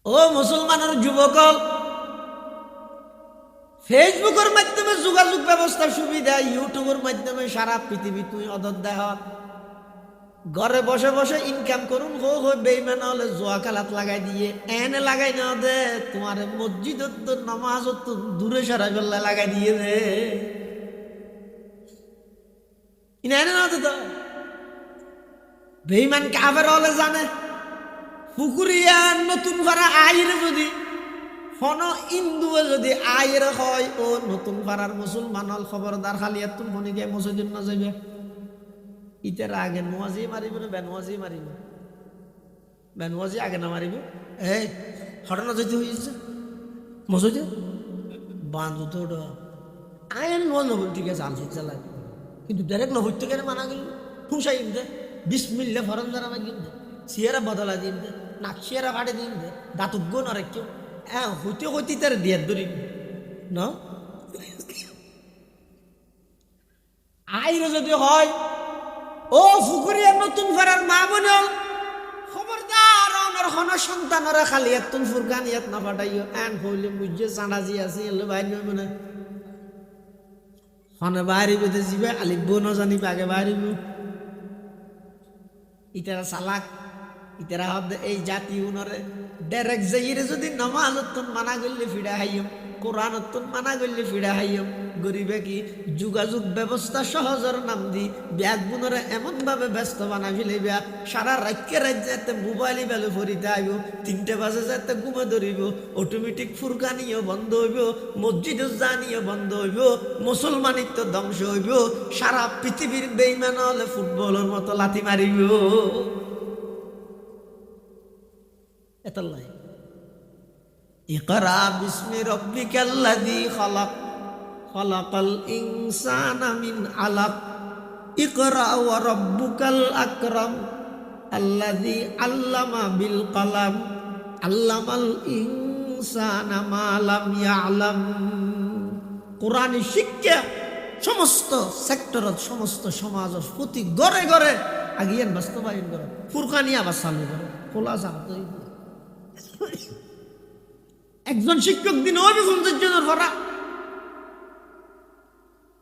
ও মুসলমানের যুবকল, ফেসবুকের মাধ্যমে যোগাযোগ ব্যবস্থার সুবিধা, ইউটিউবের মাধ্যমে সারা পৃথিবী তুই অদর দেহ ঘরে বসে বসে ইনকাম করুন। হো হো বেইমান হলে জোয়া খেলাত লাগাই দিয়ে এনে লাগাই না দে, তোমার মসজিদ নমাজ দূরে সারাই বেলা লাগাই দিয়ে দে এনে না তো বেইমান কাফের হলে জানে পুকুরিয়া নতুন ভাড়া আইরে যদি হন ইন্দুয়ে যদি আয়ের হয় ও নতুন পাড়ার মুসলমান হল খবরদার খালি এত মনে গিয়ে মসজিদ না যাবে। ইতার আগে নোয়াজি মারিব না বেনওয়াজি মারিব? বেনওয়াজি আগে না মারিব। এই হঠাৎ না যেতে হয়েছে মসজিদে বাঁধু তো আয়ের নোয়াজ নবল ঠিক আছে আলসি চালাই, কিন্তু ডাইরেক্ট নবল থেকে মানা গেল ঠুসাই দে বিসমিল্লা ফরন যারা মাগি দে সিয়ারা বদলা দিন দে নাক সিয়ারা ভাড়ে দিন দে দাঁতুগ্য নরে কেউ হইতে হইতে তার দিয়ে ধরি ন আইরে যদি হয় ও ফুকুরিয়া নতুন ফেরার মা বোন খবরদার আমার হন সন্তানরা খালি এত ফুরকান ইয়াত না ফাটাইও এন হইলে বুঝে চাঁদাজি আছে এলে বাইর নয় মনে হনে বাইরে বেঁধে যাবে আলিব ন জানিবে আগে বাইরিব ইতারা চালাক ইতারা হবে এই জাতি উনরে ডাইরেক্ট যাইরে যদি নামাজতন মানা করলে ফিরা হাইম কোরআনতন মানা করলে ফিরা হাইম গরিবে কি যোগাযোগ ব্যবস্থা সহজর নাম দি ব্যাগ বুনরে এমন ভাবে ব্যস্ত বানা ফেলিবা সারা রাজ্যে রাজ্যে মোবাইলে বেলে ফরিতে আইব 3টে বাজে যাতে ঘুমে ধরিব অটোমেটিক ফুরকানিও বন্ধ হইব মসজিদ জানিও বন্ধ হইব মুসলমানিত্ব ধ্বংস হইব সারা পৃথিবীর বেঈমান হলে ফুটবলের মতো লাথি মারিব। এতাল্লাই ইকরা বিসমি রাব্বিকাল্লাযী খালাক খালাকাল ইনসানা মিন আলাক ইকরা ওয়া রাব্বুকাল আকরাম আল্লাযী আল্লামা বিল কলাম আল্লামাল ইনসানা মা লাম ইয়ালাম। কোরআন শিক্ষা সমস্ত সেক্টরত সমস্ত সমাজত প্রতি ঘরে ঘরে আগিয়ে বাস্তবায়ন করে ফুরকানিয়া বা চালু করে খোলা জানতে একজন শিক্ষক দিন ওই 50 জনের ভরা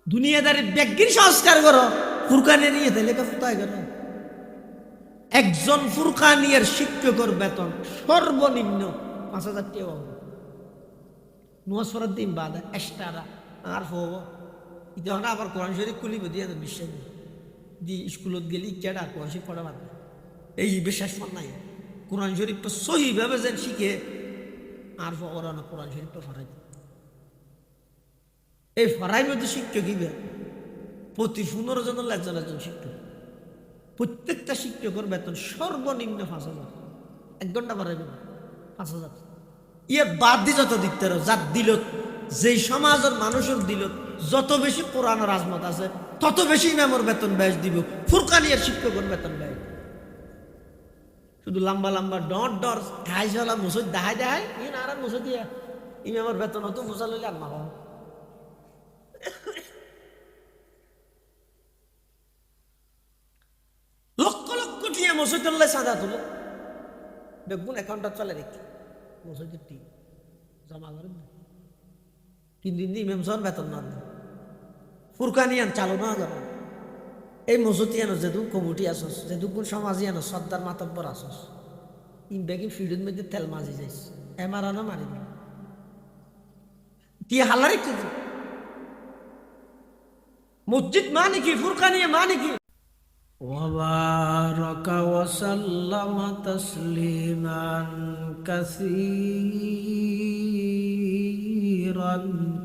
দুনিয়াদারি ব্যক্তির সংস্কার করো ফুরকানি নিয়ে লেখা ফুটাই করো। একজন ফুরকানিয়ার শিক্ষকের বেতন সর্বনিম্ন 5,000 টাকা নোয়াজ দিন বাদ এক্সট্রা আর হব যখন আবার কোরআন শরীফ খুলিব দিয়ে বিশ্বাস দি স্কুলত গেলে ইচ্ছাটা কোরআন শরীফ পড়া বাদ এই বিশ্বাস নাই কোরআন শরীফটা সহিভাবে যেন শিখে আর ওরা না কোরআন শরীফটা ফরাই এই ফরাই মধ্যে শিক্ষক কি প্রতি 15 জন একজন শিক্ষক প্রত্যেকটা শিক্ষকের বেতন সর্বনিম্ন 5,000 1 ঘন্টা বাড়াইবে 5,000 ইয়ে বাদ দি যত দিতে যার দিল যেই সমাজের মানুষের দিল যত বেশি কোরআনের আজমত আছে তত বেশি ইমামের বেতন ব্যয় দিব ফুরকানিয়ার শিক্ষকের বেতন ব্যয় শুধু লম্বা লম্বা ডট ডর ঢাইশালা মুসুদ দেখাই দেখাই ইন আর মুসুদ দিয়া ইমামের বেতন হতো মুসা লইলে আর মারা লক্ষ লক্ষ টিয়া মসজিদুল্লাহ সাদা তুলে দেখুন অ্যাকাউন্টটা চলে রেখে মসজিদের টি জমা করেন 3 দিন ইমাম সাহেব বেতন না দেন ফুরকানিয়ান চালু না করে এই মসজিদিয়ানো যেদু কমিটি আসস যেদু কোন সমাজিয়ানো সর্দার মাতব্বর আসস ইন ব্যাগিং ফিল্ডের মধ্যে তেল মাঝি যাইস এমারানো মারি দিয়ে হালারি মসজিদ মানে কি ফুরকানিয়া মানে কি وبارك وسلم تسليما كثيرا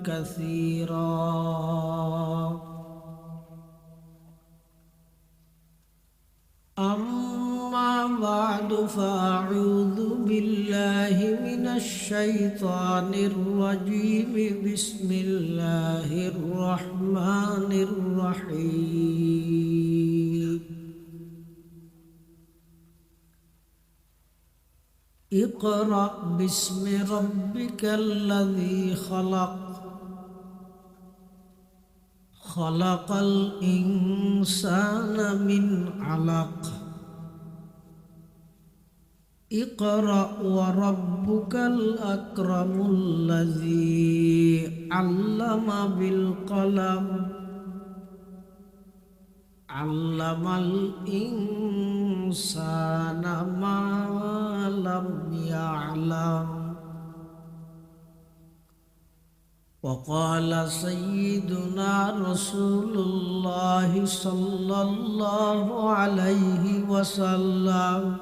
كثيرا أما بعد فأعوذ بالله من الشيطان الرجيم بسم الله الرحمن الرحيم اقرأ باسم ربك الذي خلق خلق الإنسان من علق اقرأ وربك الأكرم الذي علم بالقلم علم الإنسان ما لم يعلم وقال سيدنا رسول الله صلى الله عليه وسلم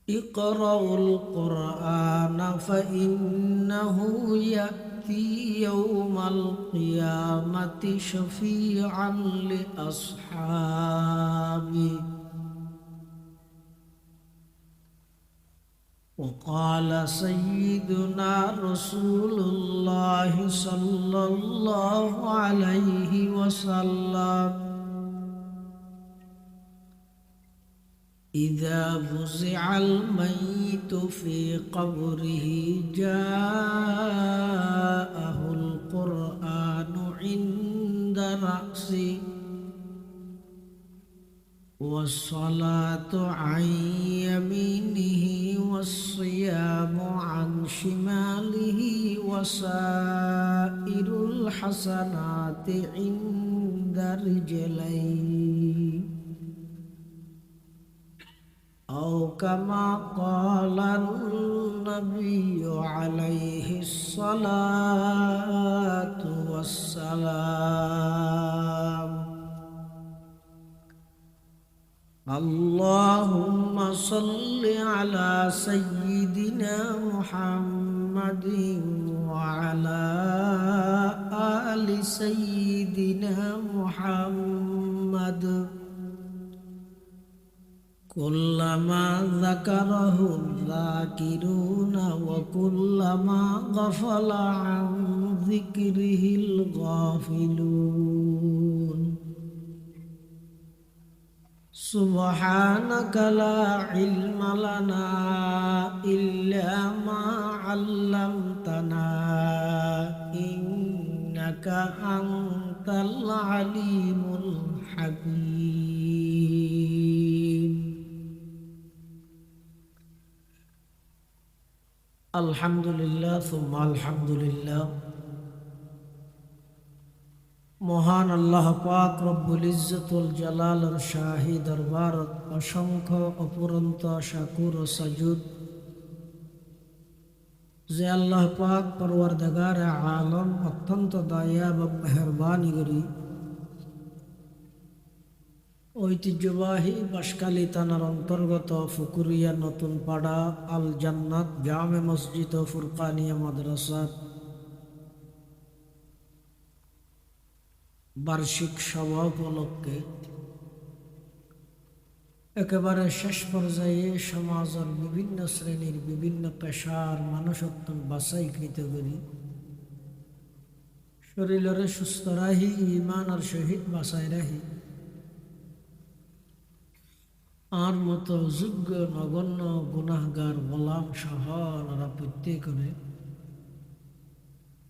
اقرأوا القرآن فإنه يأتي يوم القيامة شفيعا لأصحابه وقال سيدنا رسول الله صلى الله عليه وسلم إذا فزع الميت في قبره جاءه القرآن عند رأسه والصلاة عن يمينه والصيام عن شماله وسائر الحسنات عند رجليه أو كما قال النبي عليه الصلاة والسلام اللهم صل على سيدنا محمد وعلى آل سيدنا محمد كلما ذكره الذاكرون وكلما غفل عن ذكره الغافلون سبحانك لا علم لنا إلا ما علمتنا إنك أنت العليم الحكيم الحمد لله ثم الحمد لله মহান আল্লাহ পাক রব্বুল ইজ্জতুল জালালের শাহী দরবারত অসংখ্য অপুরন্ত শাকুর ও সাজুদ যে আল্লাহ পাক পরওয়ারদিগার আলম অত্যন্ত দয়া এবং মেহেরবানি করি ঐতিহ্যবাহী বাঁশখালী থানার অন্তর্গত ফুকুরিয়া নতুন পাড়া আল জান্নাত জামে মসজিদ ও ফুরকানিয়া মাদ্রাসার বার্ষিক সভা উপলক্ষে একেবারে শেষ পর্যায়ে সমাজের বিভিন্ন শ্রেণীর বিভিন্ন পেশার মানুষত্ব বাছাইকৃত করি শরীরের সুস্থ রাহি ইমান আর শহীদ বাছাই রাহি আর মতো যোগ্য নগণ্য গুনাহগার গোলাম সহ ওরা প্রত্যেক করে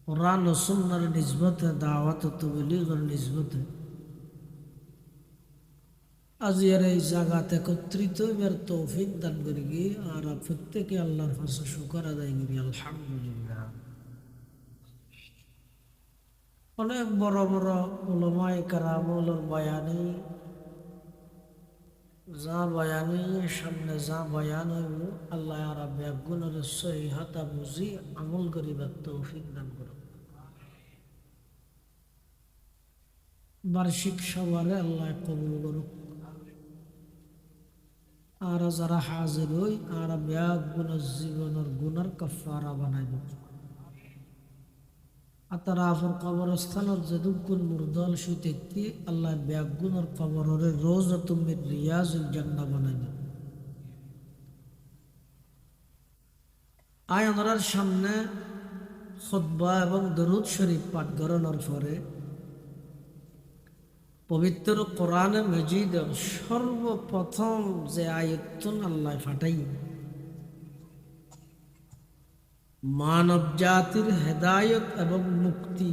কোরআন ও সুন্নাহর নিসবতে দাওয়াত ও তাবলীগের নিসবতে আজ এর এই জায়গাতে একত্রিত হইবার তৌফিক দান করি গিয়ে আর প্রত্যেকে আল্লাহর কাছে শুকর আদায় করি আলহামদুলিল্লাহ। অনেক বড় বড় উলামায়ে কেরামের বয়ানে যা বয়ানে সামনে যা বয়ান হইব আল্লাহ রাব্বি গুণের সহিহতা বুঝি আমল করিবার তৌফিক দান করুন। বার্ষিক সভারে আল্লাহ কবুল করুক। আর যারা হাজির হই আর ব্যাগ গুণের জীবনের গুণের কাফারা বানাই দেব। আতারাফের কবরস্থানের যেদুকুন মুরদল সুইতে আল্লাহ ব্যাগ গুণের কবরের রোজাতুম মিন রিয়াজুল জান্নাহ বানাই দেব। আয়ানরার সামনে খুতবা এবং দরুদ শরীফ পাঠ করানোর পরে পবিত্র কোরআনে মজিদের সর্বপ্রথম যে আয়াতুন আল্লাহ ফাটাই মানব জাতির হেদায়ত এবং মুক্তি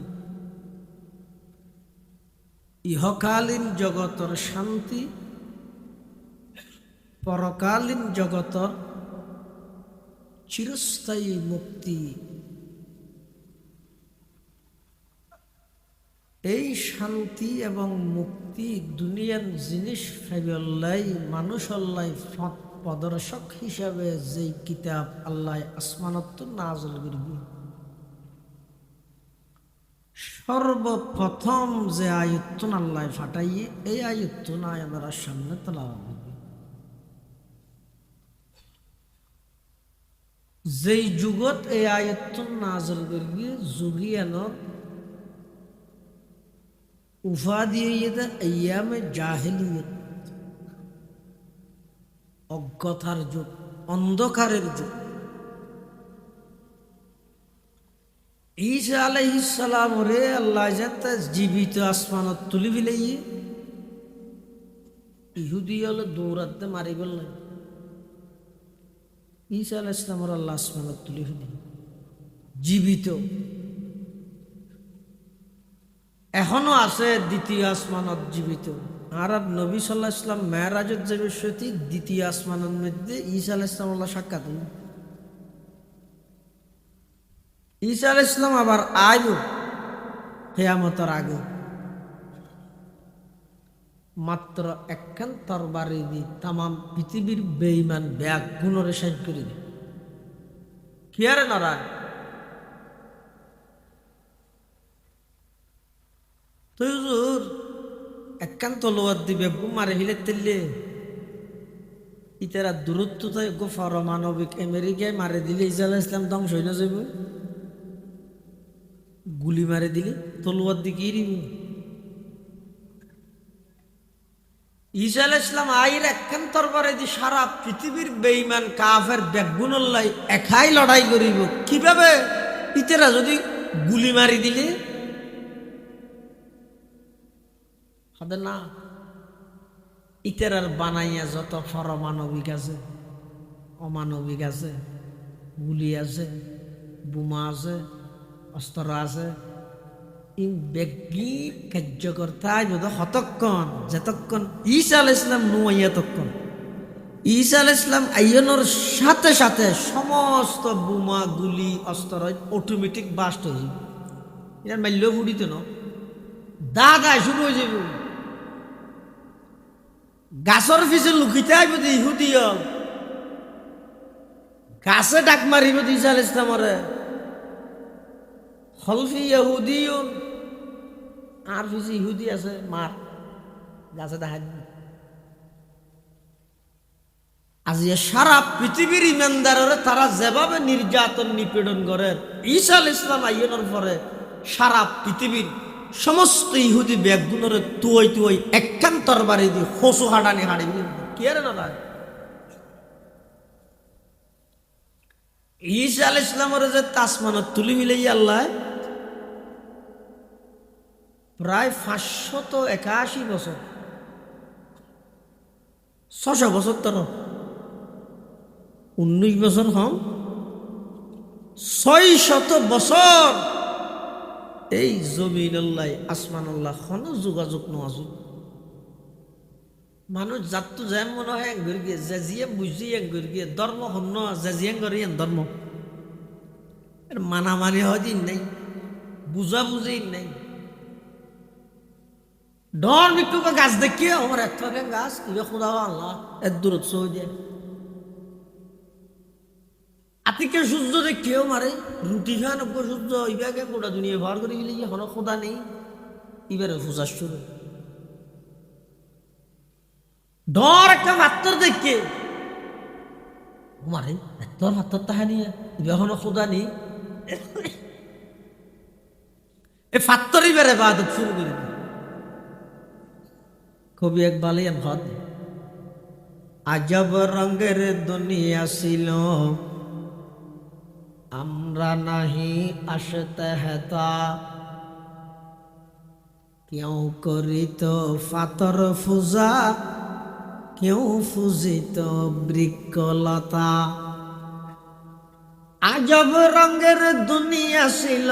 ইহকালীন জগতের শান্তি পরকালীন জগতর চিরস্থায়ী মুক্তি, এই শান্তি এবং মুক্তি দুনিয়ার জিনিস ফাইবল্লাই মানুষ আল্লাহ প্রদর্শক হিসাবে যেই কিতাব আল্লাহ আসমানত নাজল করবি, সর্বপ্রথম যে আয়ত্তন আল্লাহ ফাটাইয়ে এই আয়ত্তন আমরা সামনে তোলা হবে। যেই যুগত এই আয়ত্তন নাজল করবি যুগিয়ানত উপাধি আইয়ামে জাহেলিয়ত, অজ্ঞতার যুগ, অন্ধকারের যুগ। ঈসা আলাইহিস সালাম রে আল্লাহ জানতা জীবিত আসমানত তুলি বিলাই, ইহুদি হলে দৌড়াতে মারি বললেন। ঈসা আলাইহিস সালাম আল্লাহ আসমানত তুলি ফেলি জীবিত, এখনো আছে দ্বিতীয় আসমানত জীবিত। আর নবী সাল্লাল্লাহু আলাইহি ওয়াসাল্লাম মেরাজত যাবে সত্যি দ্বিতীয় আসমানের মধ্যে ঈসা আলাইহিস সালাম আল্লাহ সাক্ষাৎ হল। ঈসা আলাইহিস সালাম আবার আইব কিয়ামতের আগে, মাত্র একখান তরবারি দিয়ে তাম পৃথিবীর বেঈমান ব্যাগ গুণরে শেষ করে দি কি আরে নারায়। তো হুজুর একখান তলোয়ার দিবে মারে ফেলে তেললে ইতারা দূরত্ব তাই পারমাণবিক আমেরিকায় মারে দিলে ঈসা আলাইহিস সালাম ধ্বংস হয়ে না যাবে, গুলি মারে দিলে তলোয়ার দিকে দিব। ঈসা আলাইহিস সালাম আইর একখান তরবারে দি সারা পৃথিবীর বেঈমান কাফের বেগুনল্লাই একাই লড়াই করিব কিভাবে? ইতারা যদি গুলি মারি দিলে হবে না। ইতারার বানাইয়া যত পারমাণবিক আছে, অমানবিক আছে, গুলি আছে, বোমা আছে, অস্ত্র আছে, ই ব্যক্তি কার্যকর্তায় বোধ হতক্ষণ যতক্ষণ ঈসা আলাইহিস সালাম নুয়াইয়া তক্ষণ। ঈসা আলাইহিস সালাম আইয়নোর সাথে সাথে সমস্ত বোমা গুলি অস্ত্র অটোমেটিক বাস্ট হয়ে যাবে। এর মাল্য ফুটিত ন দাদা শুরু হয়ে যাবে। গাছর পিছে লুকিতে আইব ইহুদি গাছে ডাক মারিব ঈসা আলাইহিস সালামরে খলফি ইহুদিয়ুন, আর পিছে ইহুদি আছে মার গাছে দেখা দিবে। আজি সারা পৃথিবীর ইমানদাররে তারা যেভাবে নির্যাতন নিপীড়ন করে, ঈসা আলাইহিস সালাম আইয়নের পরে সারা পৃথিবীর সমস্ত ইহুদি ব্যাগগুলোরে তুই তুই একখান তরবারি দিয়ে হোসু হাডানি হাড়ি কি আরে না। ঈসা আলাইহিস সালামের যে আসমানত তুলি মিলাই আল্লাহ প্রায় 581 বছর, 600 বছর তোর 19 বছর হম 600 বছর এই জমিন আল্লাহ আসমান আল্লাহ কোনো যোগাযোগ নজুক মানুষ যাত যেন মনে হয় এক ঘুরে গিয়ে জেজিয়ে বুঝি এক ঘুরে গিয়ে ধর্ম হন্য জেজিয়ান করি ধর্ম মানামানি হয় দিন নাই, বুঝা বুঝি নাই। ডর বিক্ষুক গাছ দেখিয়ে আমার এত গাছ ইয়ে খোদা আল্লাহ এর দূরত সহ দিয়ে আতিকে সূর্য দেখিয়েও মারে রুটি খান সূর্য ইবাকে গোটা দুনিয়া ভর করে গেলে কি হলো খোদা নেই। এবারে ফুজার শুরু ডর একটা পাত্তর দেখে মারে এত পাত্তর তাহানি ইবা হলো খোদা নেই। এ পাত্তর এবারে বাদত শুরু করে কবি এক বালিয়ান ভাত আজব রঙের দুনিয়া ছিল আমরা নাহি আসতে হেতা কেউ করিত ফাতর ফুজা কেউ ফুজিত বৃক্ষলতা। আজব রঙের দুনিয়া ছিল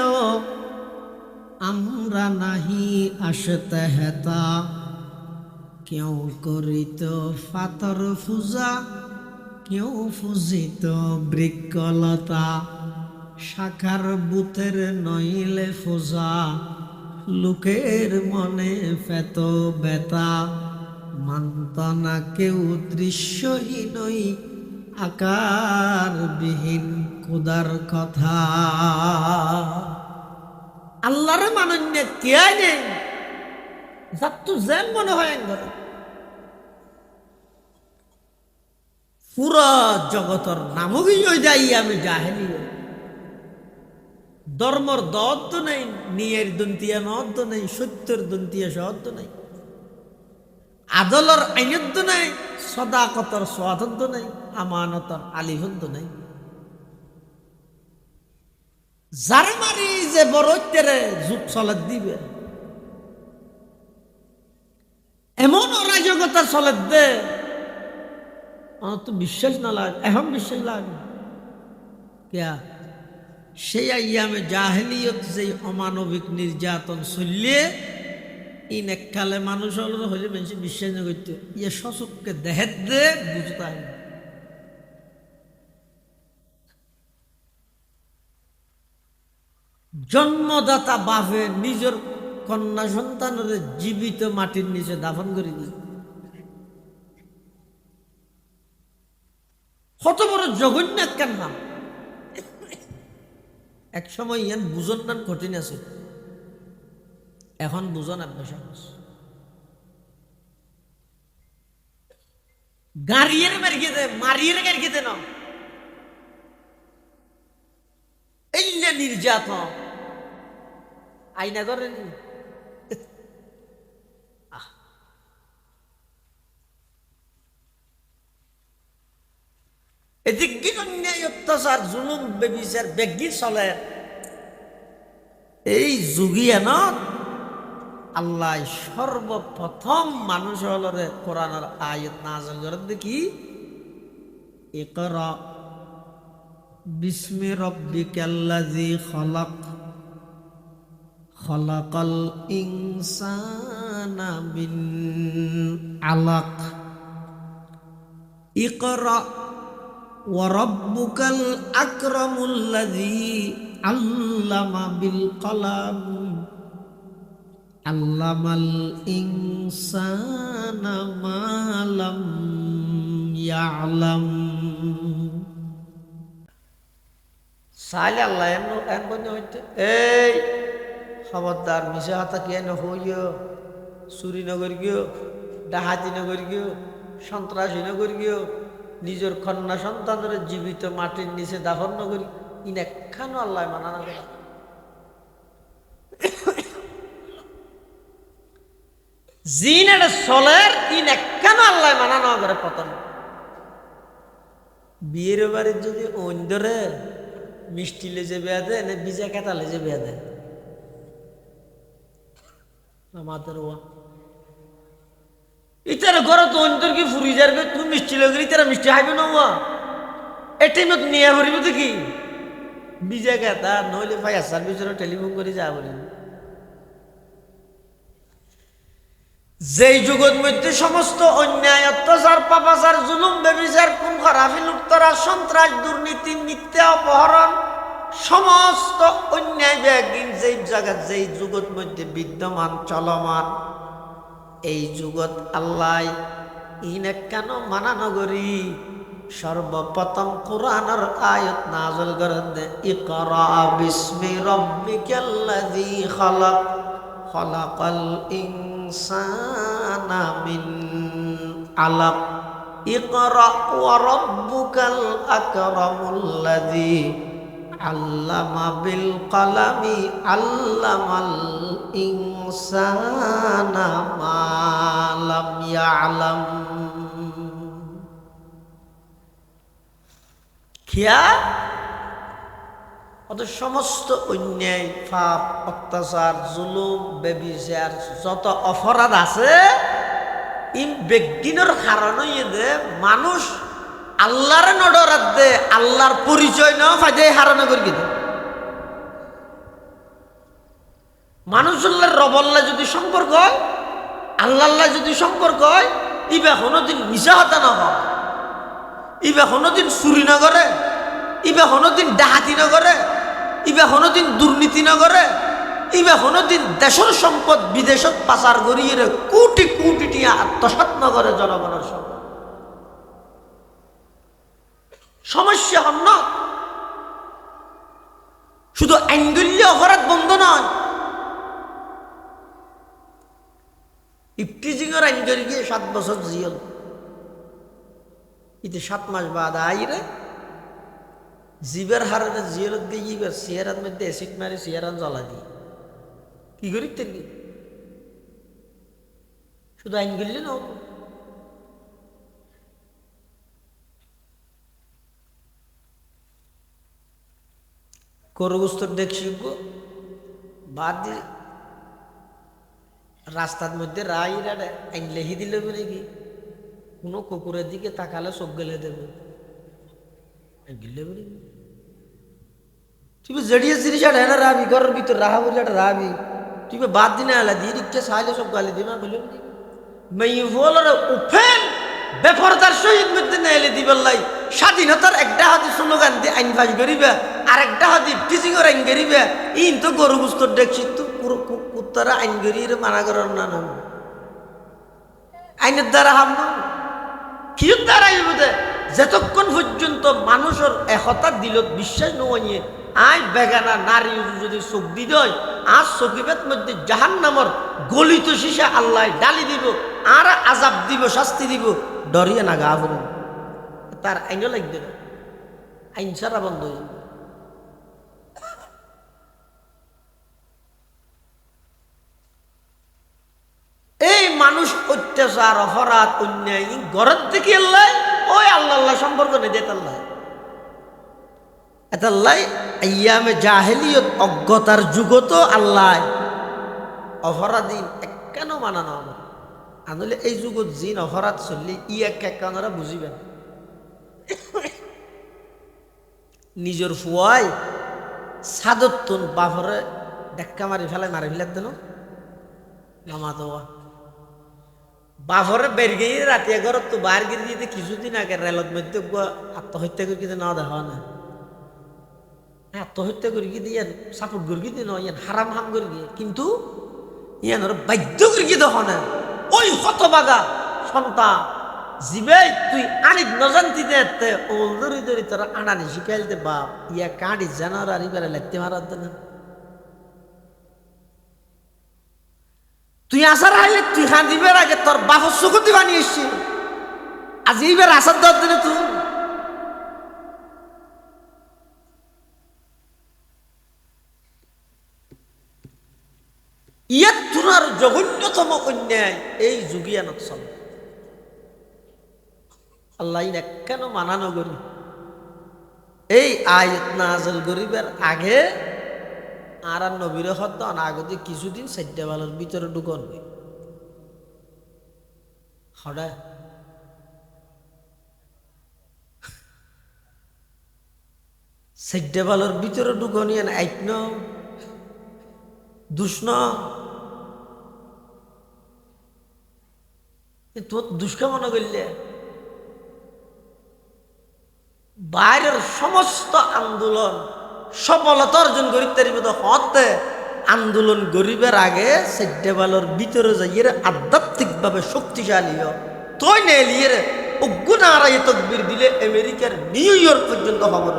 আমরা নাহি আসতে হেতা কেউ করিত ফাতর পূজা, কেউ পূজিত বৃক্ষলতা, শাখার বুথের নইলে পূজা, লোকের মনে পেত বেতা, মানত না কেউ দৃশ্যহীনই আকারবিহীন খোদার কথা। আল্লাহরে মানন্য কে নেই, যার তো যেন মনে হয় একবারে পুরা জগতর নামকই ওই যাই আমি জাহেলি। ধর্মর দদ্দ নেই, নিয়ের দন্তিয়া নদ্দ নেই, সত্যের দন্তিয়া সদ্দ নেই, আদলর আইনদ্দ নেই, সদাকতর সোয়াদদ্দ নেই, আমানতর আলিহদ্দ নেই। যারে মারি যে বড় যুগ চলে দিবে এমন অরাজকতা চলে দে, আমার তো বিশ্বাস না লাগে, এখন বিশ্বাস লাগে কেয়া সেই আইয়ামে জাহেলিয়ত যে অমানবিক নির্যাতন চললে ইন এককালে মানুষ হলে মানুষ বিশ্বাস না করতে, ইয়ে সচককে দেহের দে বুঝতে হয়। জন্মদাতা বাপে নিজের কন্যা সন্তানের জীবিত মাটির নিচে দাফন করে দিল। কত বড় জঘন্য কেন নাম। এক সময় ইয়ান বুঝন নাম কঠিন আছে, এখন বুঝন আপনার সহজ। গাড়িয়ে মারিয়ে দে, মারিয়ে গাড়িয়ে দে না, এই যে নির্যাতন আইনা করেন। এদিকে অন্যায় অত্যাচার জুলুম বেবিচার বেগি চলে এই যুগিয়ে ন আল্লাহ সর্বপ্রথম মানুষ হলরে কোরআনের আয়াত নাযিল করে দেখি, ইকরা বিস্মি রাব্বিকাল্লাযী খলাক, খলাকাল ইনসানা মিন আলাক, ইকরা ওয়া রাব্বুকাল আকরামুল্লাযী আল্লামা বিল কলাম, আল্লামাল ইনসানা মা লাম ইয়ালাম। সাইলে আল্লাহ এন বন্ধ হইতে, এই খবরদার মিশা হাতা কে ন হইও, চুরি নগর গিয়েও, ডাহাতি নগর গিয়েও, সন্ত্রাসী নগর গিয়েও, নিজের কন্যা সন্তানের জীবিত মাটির নিচে দাফন নগরী ইন একখানো আল্লাহ মানা না করে। জিন এটা চলের ইন একখানো আল্লাহ মানা না করে। পতন বিয়ের বাড়ির যদি অন্ধরে মিষ্টি লেজে বেয়া দেয় না বিজা কেতা লেজে বেয়া দেয় আমাদের ইতার ঘরে তো অন্তর কি ফুরি যাবে, তুমি মিষ্টি লগে ইতারা মিষ্টি খাইবে না এই টাইমত নিয়ে ভরিব দেখি বিজা কেতা, নইলে ফায়ার সার্ভিসের টেলিফোন করে যা বলেন। যেই যুগের মধ্যে সমস্ত অন্যায় অত্যাচার পাপাচার জুলুম বেবিচার খুন খারাপি লুটতরা সন্ত্রাস দুর্নীতি মিথ্যা অপহরণ সমস্ত অন্যায় ব্যাগিন যেই জায়গা যেই যুগের মধ্যে বিদ্যমান চলমান, এই যুগত আল্লাহ ইনে কেন মানা নগরী সর্বপ্রথম কোরআনের আয়াত নাযিল করেন, ইকরা বিস্মি রাব্বিকাল্লাযী খলাক, খলাকাল ইনসানা মিন আলাক, ইকরা ওয়া রাব্বুকাল আকরামুল্লাযী আল্লামা বিল কলামি, আল্লামাল ইনসানা মা লাম ইয়ালাম। খেয়া অত সমস্ত অন্যায় পাপ অত্যাচার জুলুম বেবিচার যত অপরাধ আছে ই ব্যক্তির কারণে দে মানুষ আল্লাহর নডরাত দে, আল্লাহর পরিচয় না ফাইদে হারানো করি দে। মানুষের রবল্লা যদি সম্পর্ক হয় আল্লাহ আল্লাহ যদি সম্পর্ক হয়, ইবা কোনোদিন মিশা হতা না হয়, ইবা কোনোদিন চুরি না করে, ইবা কোনোদিন ডাহাতি না করে, ইবা কোনোদিন দুর্নীতি না করে, ইবা কোনোদিন দেশের সম্পদ বিদেশত পাচার করিয়ে কোটি কোটি টিয়া আত্মসাৎ না করে জনগণের সম্পদ। সমস্যা হন না শুধু আইনগল্য অপরাধ বন্ধ নয়, ইফটিজিংয়ের আইন করে গিয়ে 7 বছর জিয়ল, ইতে 7 মাস বাদ আইরে জিবের হারে জিয়লত গিয়ে ইবার চেয়ারার মধ্যে অ্যাসিড মারি চেয়ারান জ্বলা দিয়ে কি করি তেলি শুধু আইন করলে না। করবস্তর দেখছি বাদ দিয়ে রাস্তার মধ্যে রায় আইন লেহি দিলে বলে কি কোনো কুকুরের দিকে তাকালে চোখ গেলে দেবে গিলে বলে তুই জড়িয়ে জিনিস আর হ্যাঁ রাবি ঘরের ভিতর রাহা বলে একটা রাবি তুই বাদ দিনে আলা দিয়ে দিচ্ছে সাইলে সব গালি দিবা বলে মেয়ে বলার উফেন বেপরদার শহীদ মধ্যে নেলে দিবাল্লাই স্বাধীনতার একটা হাতি স্লোগান দিয়ে আইন ফাঁস করিবা আর একটা হাতি টিচিংয়ের আইন করিবা ইন তো গরু বুস্তর দেখছি তো কুত্তারা আইন করিয়ে মানা করার না নাম আইনের দ্বারা হাম না কি দ্বারা যতক্ষণ পর্যন্ত মানুষের একতা দিলত বিশ্বাস নয় আই বেগানা নারী যদি চোখ দি দেয় আজ চকিবের মধ্যে জাহান্নামর গলিত শিশা আল্লাহ ডালি দিব আর আজাব দিব শাস্তি দিব ডরিয়ে না গা ভরুন তার আইনও লাগবে না আইন সারা বন্ধ হয়ে যাবে। এই মানুষ অত্যাচার অপরাধ অন্যায় ঘরের থেকে আল্লাহ ওই আল্লাহ আল্লাহ সম্পর্ক নেই দেত আল্লাহ এতাল্লাই আইয়ামে জাহেলিয়ত অজ্ঞতার যুগত আল্লাহ অপরাধী কেন মানানো আমার আনলে এই যুগত জিন অপরাধ চললে ই একারা বুঝিবেন নিজের ফুয়াই সাদত তুন বাফরে ডেক্কা মারি ফেলাই মারি ফেলার দেন নামা দেওয়া বাফরে বের গিয়ে রাতে ঘরত তো বার গিয়ে দিতে কিছুদিন আগে রেলত মধ্যে আত্মহত্যা করে কিন্তু না দেখা না আত্মহত্যা করি কি দিয়ে সাপোর্ট করি দিয়ে নয় ইয়ান হারাম হাম করি গিয়ে কিন্তু ইয়ান ওরা বাধ্য করি কি দেখ না ওই হতবাগা সন্তান জিবে তুই আনিত নজান্তি দে ওল ধরি ধরি তোরা আনানি শিখাইলতে বাপ ইয়া কাঁড়ি জানার আর ইবারে লাগতে মারার দেন তুই আসার আইলে তুই খান দিবের আগে তোর বাপর চকুতি বানিয়ে এসছি আজ এইবার আসার দর দিনে তুই ইয়াত তুনার জঘন্যতম অন্যায় এই যুগিয়ানত চলে আল্লাহ কেন মানানো করি এই আয়াত নাযিল করিবার আগে আর নবীর হত আগতে কিছুদিন সাইডে বালোর ভিতরে ঢুকন হড়া সাইডে বালোর ভিতরে ঢুকনি আইন দুষ্ণ তোর দুষ্কামনা করলে বাইরের সমস্ত আন্দোলন সফলতা অর্জন করিতে হতে আন্দোলন গরিবের আগে সেডেবালোর ভিতরে যাইয়ে আধ্যাত্মিকভাবে শক্তিশালী তুই নেলিয়ে অজ্ঞান আড়াই তকবির দিলে আমেরিকার নিউ ইয়র্ক পর্যন্ত খবর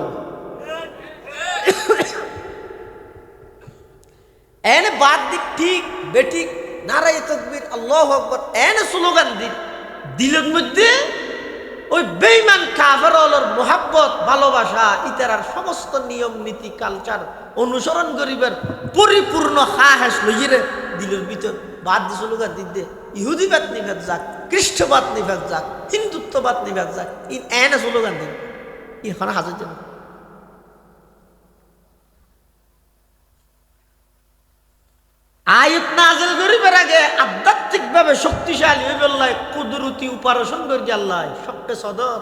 এনে বাদ দিক ঠিক বেঠিক নারাই তকবির আল্লাহু আকবার এনে স্লোগান দিলের মধ্যে ওই বেঈমান কাফেরদের মোহাব্বত ভালোবাসা ইতারার সমস্ত নিয়ম নীতি কালচার অনুসরণ করিবার পরিপূর্ণ খাহেস লইরে দিলের ভিতর বাদ দি স্লোগান দিতে ইহুদিবাদ নিভেদ যাক খ্রিস্টবাদ নিভেদ যাক হিন্দুত্ববাদ নিভেদ যাক এনে স্লোগান দিন ইখানে হাজার জন আয়াত নাযিল করিবার আগে আধ্যাত্মিকভাবে শক্তিশালী হয়ে বললাই কুদরতি উপাসন করি আল্লাহ সবকে সদর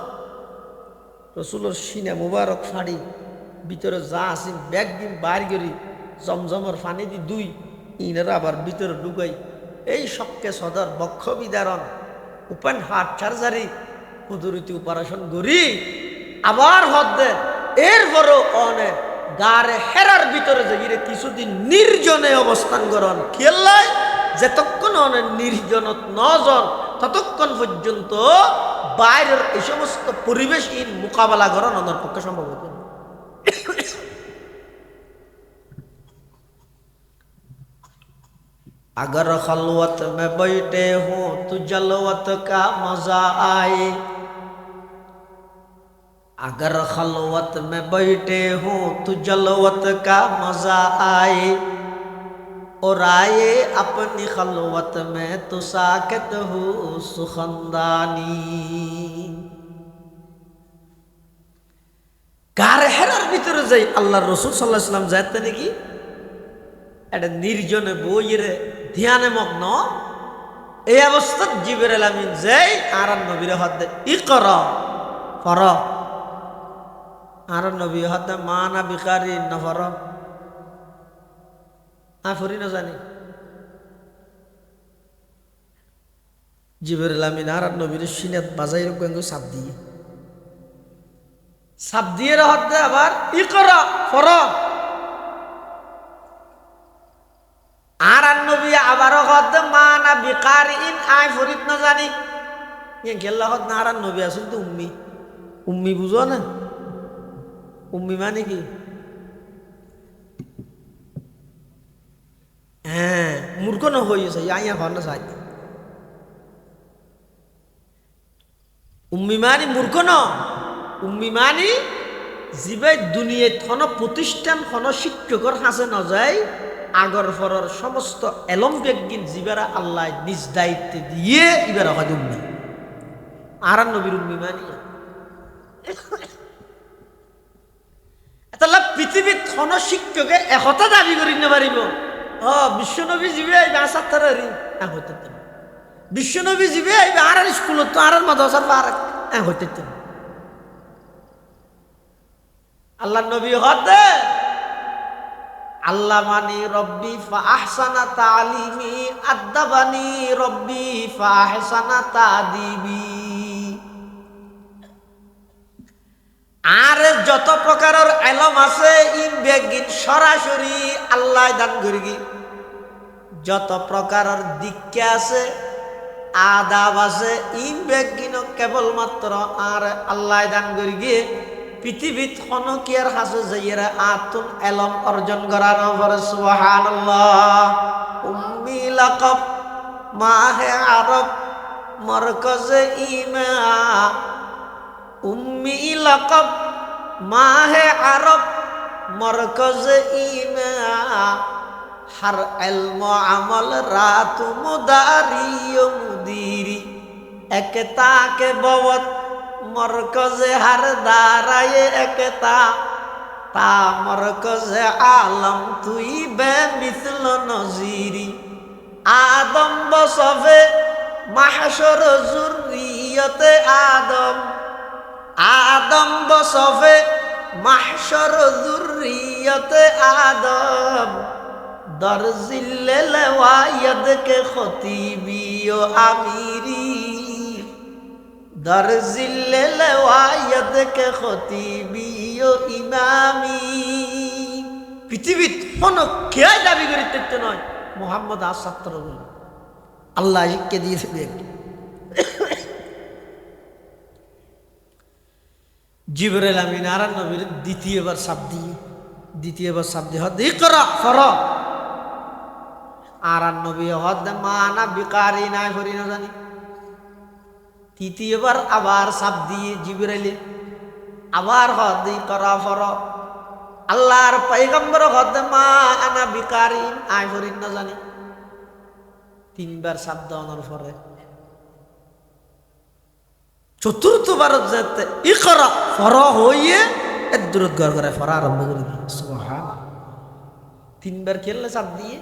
রসুলের সিনা মুবারক ফাড়ি ভিতরে যা আছে ব্যাগ দিন বার করি জমজমর ফানি দি দুই ইনারা আবার ভিতরে ঢুকাই এই শক্কে সদর বক্ষ বিদারণ ওপেন হার্ট সার্জারি কুদরতি অপারেশন করি আবার হদ্দে এরপরও অনেক গারে হেরার ভিতরে যে কিছুদিন নির্জনে অবস্থান করন খেললাই যতক্ষণ অনেক নির্জনত নজন ততক্ষণ পর্যন্ত বাইরের এই সমস্ত পরিবেশহীন মোকাবেলা করান ওনার পক্ষে সম্ভব হতো না। अगर खलवत में बैठे हो तो जलवत का मजा आए, अगर खलवत में बैठे हो तो जलवत का मजा आए, और आए अपनी खलवत में तो साकत हो सुखंदानी। गार हेरार ভিতরে যাই আল্লাহর রাসূল সাল্লাল্লাহু আলাইহি ওয়াসাল্লাম যাইতে নাকি এটা নির্জনে বইরে ধ্যানে মগ্ন এই অবস্থাত জিবরাইল আমিন যাই আর নবীর হাতে ইকরা ফর আর নবী হাতে মানা বিকারি নফর আফরি না জানি জিবরাইল আমিন আর নবীর সিনাত বাজাই রকম সাপ দিয়ে হাতে আবার ইকরা ফর আর নবী আবারও হদ মানা বিকারিন আই ফরিদ না জানি ইয়ে গেল্লা হদ না আর নবী আসল তো উম্মি উম্মি বুঝো না উম্মি মানে কি হ্যাঁ মূর্খ ন হয়েছে ইয়া ঘর না চাই উম্মি মানে মূর্খ ন উম্মি মানে জিবাই দুনিয়ায় থন প্রতিষ্ঠান খন শিক্ষকর হাসে ন যায় আগর ফরর সমস্ত এলম বেগিন জিবারা আল্লাহ নিজ দায়িত্বে দিয়ে ইবারা হয় উম্মি আর নবীর উম্মি মানি তাহলে পৃথিবীর থন শিক্ষকে একতা দাবি করি না পারিব বিশ্বনবী জিবে আইবে আসার তারি হইতে বিশ্বনবী জিবে আইবে আর স্কুলত তো আর মাদ্রাসার পার হইতে আল্লাহ নবী হতে আল্লামানি রব্বি ফাহসানা তালিমি আদাবানি রব্বি ফাহসানা তাদিবি। আর যত প্রকারের এলম আছে ইন বেগিন সরাসরি আল্লাহ দান করি, যত প্রকারের দীক্ষা আছে আদাব আছে ইন বেগিন কেবলমাত্র আর আল্লাহ দান করি গিয়ে পৃথিবীত খনকিয়ার হাসে যাইয়েরা আতুন এলম অর্জন করার পরে সুবহানাল্লাহ উম্মি লাকব মাহে আরব মরকজে ইমা উম্মি লাকব মাহে আরব মরকজে ইমা হর ইলম আমল রাত মুদারি ও মুদিরি একতা কে বওত মরকজে হার দাঁড়ায় একতা তা মরকজে আলম তুই বে মিসল নজিরি আদম বসফে মাহশর জুরিয়তে আদম আদম বসফে মাহশর জুরিয়তে আদম দরজিল্লে লওয়ায়দ কে খতিবি ও আমিরি দরজিল্লে লওয়ায়দ কে খতিবি ও ইমামি। পৃথিবীত কোনো কে দাবি করিতে নয় মুহাম্মদ আসাত্তর বলে আল্লাহ শিক্ষা দিয়েছে একটু জিবরাইল আমিন আর নবীর দ্বিতীয়বার সাপ দিয়ে হদ ইকরা ফর আর নবী হদ মানা বিকারি নাই করি না জানি তৃতীয়বার আবার সাপ দিয়ে জিবরাইলে আবার হদ ইকরা ফর আল্লাহর পয়গম্বর হদ মা আনা বিকারি আই করি না জানি তিনবার সাপ দেওয়ানোর পরে চতুর্থবার যেতে ইকরা ফর হইয়ে এর দূরত ঘর করে ফরা আরম্ভ করে দিয়ে সুবহানাল্লাহ তিনবার খেললে চাপ দিয়ে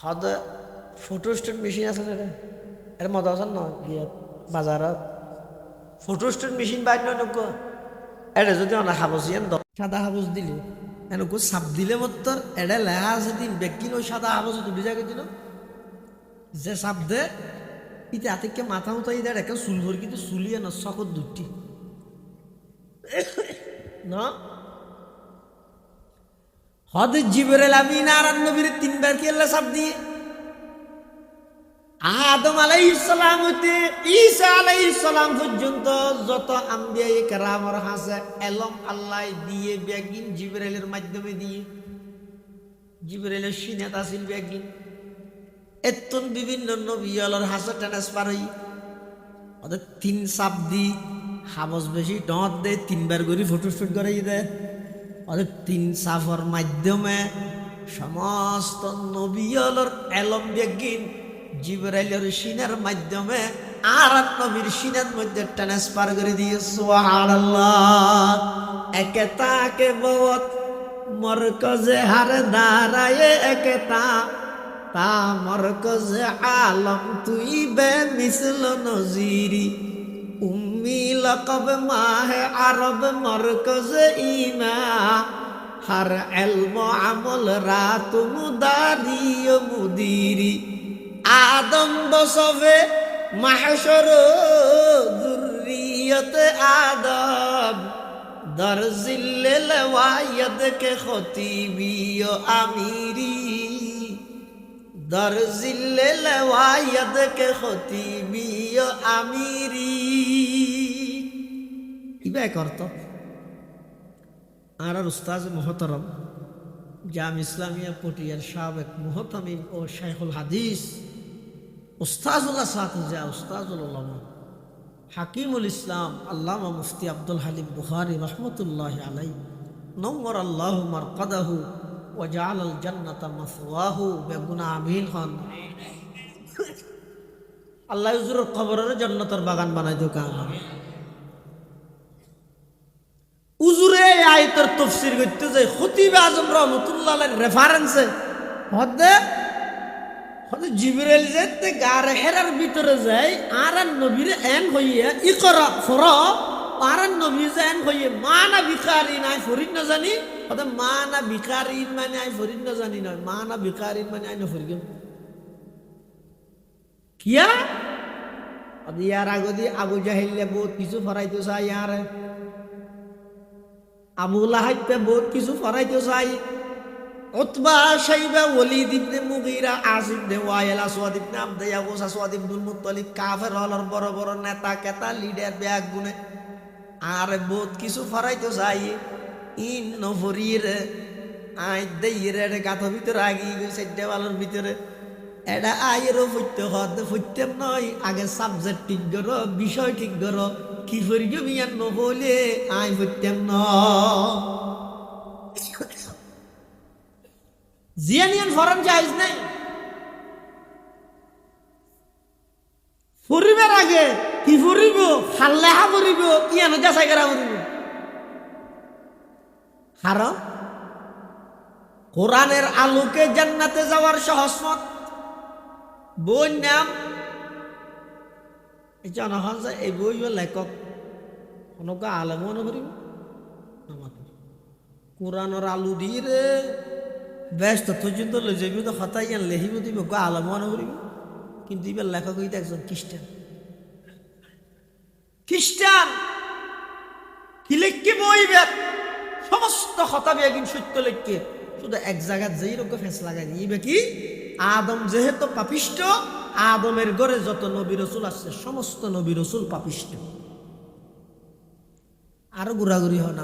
হদ ফটো স্টেট মেশিন আছে না এর মতো আছে না গিয়ে বাজারত ফটো স্টেট মেশিন বাইর নয় এটা যদি অনেক হাবুজ সাদা হাবুজ দিলে এনকো সাপ দিলে মত্তর এডে লেহা আছে দিন ব্যক্তি ওই সাদা আবজ তো বুঝা গেছিল যে সাপ দে ইতে আতিককে মাথা মতো এই দেয় একটা চুল ভর কিন্তু চুলিয়ে না সকত দুটি না হদ জিবরিল আমিন আর নবীর তিনবার কি আল্লাহ সাপ দিয়ে আদম আলাইহিস সালাম হতে ঈসা আলাইহিস সালাম পর্যন্ত যত আম্বিয়া কেরামর হাসে এলম আল্লাহ দিয়ে বেগিন জিবরিলের মাধ্যমে দিয়ে জিবরিলের সিনাত আসিল বেগিন এতন বিভিন্ন নবী আল্লাহর হাসে ট্রান্সফার হই ওদের তিন সাপ দি হাবস বেশি ডট দেয় তিনবার করে ফটোশুট করাই দেয় ওদের তিন সাফর মাধ্যমে সমস্ত নবী আল্লাহর এলম বেগিন জিবরাইলের সিনার মাধ্যমে আর নবীর সিনার মধ্যে ট্রান্সফার করে দিয়ে সুবহানাল্লাহ একতাকে বহুত মরকজে হার দাঁড়ায় একতা তা মরকজে আলম তুই বে মিসল নজিরি উম্মি লকব মাহে আরব মরকজে ইমা হর ইলম আমল রাত মুদারি মুদিরি আদম বসবে মাহশর যুররিয়ত আদম দরজিল্লে লওয়ায়দ কে খতিবি ও আমিরি দরজিল্লে লওয়ায়দ কে খতিবি ও আমিরি ইবা করত আর উস্তাদ মুহতারম জাম ইসলামিয়া পটিয়ার সাবেক মুহতামিম ও শাইখুল হাদিস উস্তাজুল্লাহ সাথুজা উস্তাজুল উলামা হাকিমুল ইসলাম আল্লামা মুফতি আব্দুল হালিম বুখারী রহমতুল্লাহ আলাইহি নওয়ার আল্লাহু মারকাদাহু ওয়া জাআলাল জান্নাতা মাসওয়াহু বেগুনা আমিন খান আল্লাহ হুজুরের কবরের জান্নাতের বাগান বানাই দিও কাম হুজুরে আয়াতের তাফসীর করতে যায় খতিব আজম রহমাতুল্লাহ আলাইহির রেফারেন্সে হদে জিবরাইল যেতে গার হেরার ভিতরে যায় আর নবীর এন হইয়া ইকরা ফরা আর নবী যেন হইয়া মানা ভিখারি নাই ফরিদ না জানি হদে মানা ভিখারি মানে আই ফরিদ না জানি নয় মানা ভিখারি মানে আই না ফরিদ কিয়া ইয়ার আগদি আবু জাহিলে বহুত কিছু ফরাইতো চাই আর আবু লাহাবকে বহুত কিছু ফরাইতো চাই উতবা শাইবা ওয়ালিদ ইবনে মুগীরা আসিফ ইবনে ওয়াইল আসওয়াদ ইবনে আবদে ইয়াগুস আসওয়াদ ইবনুল মুত্তালিব কাফের হলর বড় বড় নেতা কেতা লিডার ব্যাগ গুনে আর বহুত কিছু ফরাইতো চাই ইন নফরির আই দেইরে গাথ ভিতরে আগি গইছে দেওয়ালের ভিতরে এটা আইরো ফুটতে হদ ফুটতেম নয় আগে সাবজেক্ট ঠিক করো বিষয় ঠিক করো কি ফরি গমিয়ান নহলে আই ফুটতেম ন জিয়ানিয়ান ফরান জায়েজ নাই ফরিবার আগে কি ফরিব খাল্লাহা ফরিব ইয়ানো যাচাই করা ফরিব কারণ কোরআনের আলোকে জান্নাতে যাওয়ার সহজ পথ বই নাম জনগণ এই বই লেখক কোনকে আলেমও নকরিব কোরআনের আলু দিয়ে রে ব্যস্ত পর্যন্ত লৈ যাবি তো হতাই ইয়ান লেখিব দিব গো আলেমও নকরিব কিন্তু এবার লেখক হইতে একজন খ্রিস্টান খ্রিস্টান কি লিখকে বইবে সমস্ত হতাবি একদিন সত্য লিখকে শুধু এক জায়গায় যেই রকম ফেস লাগাই দিবে কি আদম যেহেতু পাপিষ্ট আদমের ঘরে যত নবী রাসূল আছে সমস্ত নবী রাসূল পাপিষ্ট আরো ঘোরাঘুরি হয় না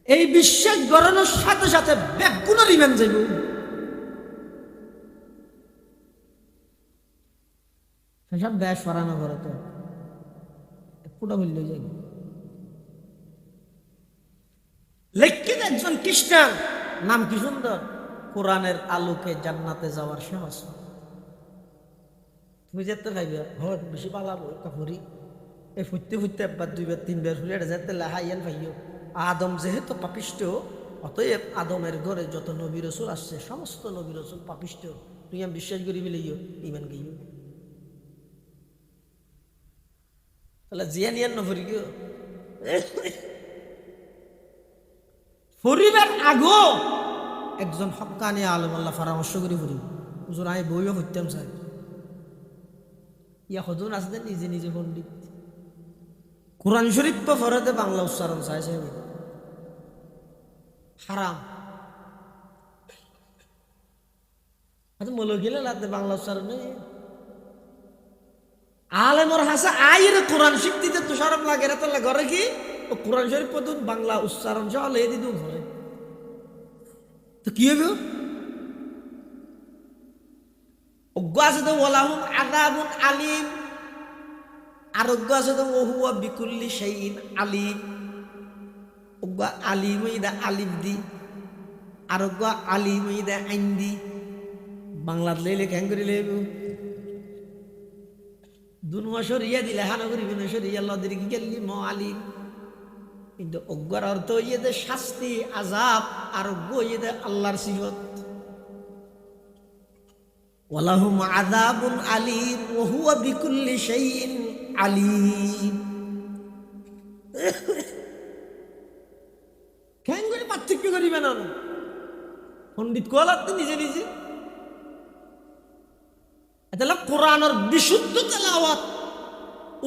এই বিশ্বাস গড়ানোর সাথে সাথে ব্যাগুণ রিমেন যাইব সেসব ব্যাস সরানো করে তো পুটা বললে যাই লেখিত একজন খ্রিস্টান নাম কি সুন্দর কোরআনের আলোকে জান্নাতে যাওয়ার সহজ তুমি যেতে পাইবে হট বেশি পালাবো কাপড়ি এই ফুটতে ফুটতে একবার দুইবার তিনবার ফুলে এটা যেতে লাহাইয়ান পাইও আদম যেহেতু পাপিষ্ট অতএব আদমের ঘরে যত নবী রাসূল আসছে সমস্ত নবী রাসূল পাপিষ্ট তুই আমি বিশ্বাস করি বলিও ইমান গিয়ে তাহলে জিয়ানিয়ান নফরি গিয়ে পরিবার আগো একজন হক্কানি আলেম আল্লাহ পরামর্শ করে পড়িব হুজুর আমি বইও হইতাম চাই ইয়া হজুর আসতে নিজে নিজে পণ্ডিত কোরআন শরীফ ফরতে বাংলা উচ্চারণ চাইছে হারাম মলো গেলে লাগতে বাংলা উচ্চারণ আলেমর হাসা আইরে কোরআন শিখতে তো সরম লাগে রে তাহলে ঘরে কি ও কোরআন শরীফ পদুন বাংলা উচ্চারণ সহ লে দিদু ঘরে তো কি হবে অজ্ঞ আছে তো ওলাহুম আযাবুন আলিম আরোগ্য আছে তো ওহুয়া বিকুল্লি শাইইন আলিম অজ্ঞ আলিম ইদা আলিফ দি আরোগ্য আলিম ইদা আইন দি বাংলাত লেলে কেন করে লেব দুনুয়া সরিয়া দিলে হানা করিবে না সরিয়া আল্লাহ দিকে কি গেলি ম আলিম কিন্তু অজ্ঞার অর্থ ইয়ে শাস্তি আযাব আরোগ্য ইয়ে আল্লাহর সিফত ওয়ালাহুম আযাবুন আলিম ওয়া হুয়া বিকুল্লি শাইইন আলিম কেন করে পার্থক্য করিবে না পণ্ডিত কোয়ালাতে নিজে নিজে তাহলে কোরআনের বিশুদ্ধ তেলাওয়াত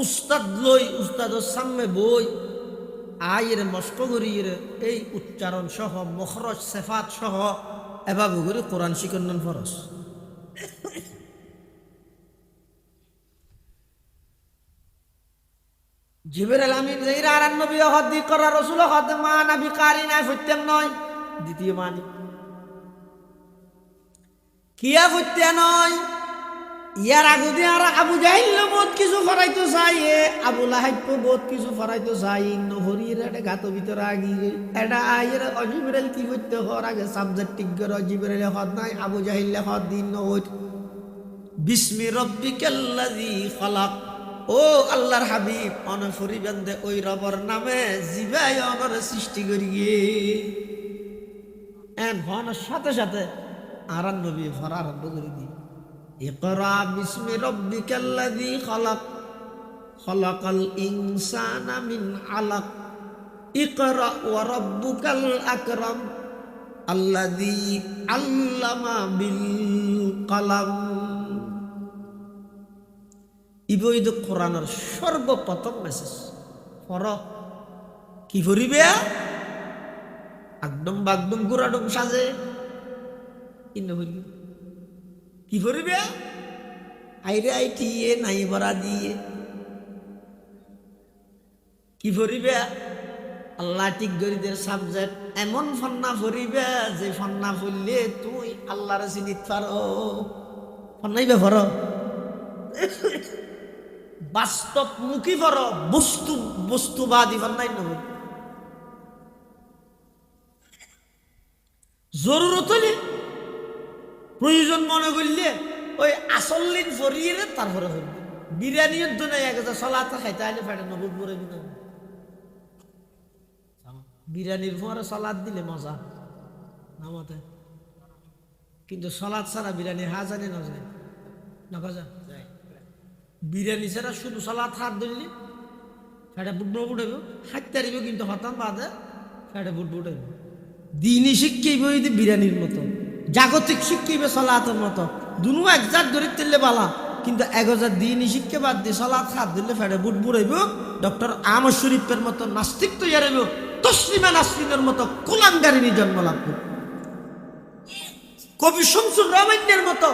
উস্তাদ লই উস্তাদের সামনে বই আয়ের মস্ক করিয়ে এই উচ্চারণ সহ মখরজ সেফাত সহ এভাবে করে কোরআন শিখন্নন ফরজ জিবরাইল আমিন যাইরা আর নবী হদি করা রাসূল হদ মা নবী কারি না সত্যম নয় দ্বিতীয় মানি কিয়া সত্য নয় ইয়ার আগে দিয়ে আর আবু জাহিল বহুত কিছু ফরাইতো চাই আবু লাহাব বহুত কিছু ফরাইতো চাই নহরির একটা গাত ভিতরে আগি এটা আয়ের জিবরাইল কি করতে হওয়ার আগে সাবজেক্ট ঠিক করে জিবরাইল হদ নাই আবু জাহিল হদ দিন নহর বিসমি রব্বিকাল্লাযী খালাক ও আল্লাহর হাবিব অনফরি বান্দে ওই রবর নামে জিবাই আমার সৃষ্টি করিয়ে এন হওয়ার সাথে সাথে আর নবী ফরা আরম্ভ করে দিই ইকরা বিসমি রব্বিকাল্লাযী খালাক খালাকাল ইনসানা মিন আলাক ইকরা ওয়া রাব্বুকাল আকরাম আল্লাযী আল্লামা বিল কলম ইবইদ কোরআনের সর্বপ্রথম মেসেজ পর কি করিবে একদম বাগদম গুড়াডম সাজে কি করিবে আইরে আইটিয়ে নাই বরা দিয়ে কি করিবে আল্লাহ ঠিক গরিদের সাবজেক্ট এমন ফন্না ফরিবে যে ফন্না ফরলে তুই আল্লাহর চিনিত পারো ফন্নাইবে ফর বাস্তব মুখী ফর বস্তুবাদী ফন্নাই নয় জরুরত হলে প্রয়োজন মনে করলে ওই আসল্লিন ফরিয়ে তারপরে হইবে বিরিয়ানির জন্য এক সলাতে খাইতে আইলে ফেটে নবুদ পরে না বিরিয়ানির পরে সলাদ দিলে মজা নামাতে কিন্তু সলাদ ছাড়া বিরিয়ানি হাজানি না যায় না কাজা বিরিয়ানি ছাড়া শুধু সলাদ হাত ধরলে ফেটে বুট উঠাইব হাঁটতে পারিব কিন্তু হতাম বাদে ফেটে বুট উঠাইব দিনই শিক্ষাইব বিরিয়ানির মতো জাগতিক শিক্ষাইবে সলাতের মতো দুনো একজাত ধরে তেললে বালা কিন্তু 1000 দিনই শিক্ষা বাদ দিয়ে সলাত হাত দিলে ফেটে বুট বুড়াইব ডক্টর আমর শরীফের মতো নাস্তিক তৈরি হইব তসলিমা নাসরিনের মতো কুলাঙ্গারিনী জন্ম লাভ করবে কবি শামসুর রহমানের মতো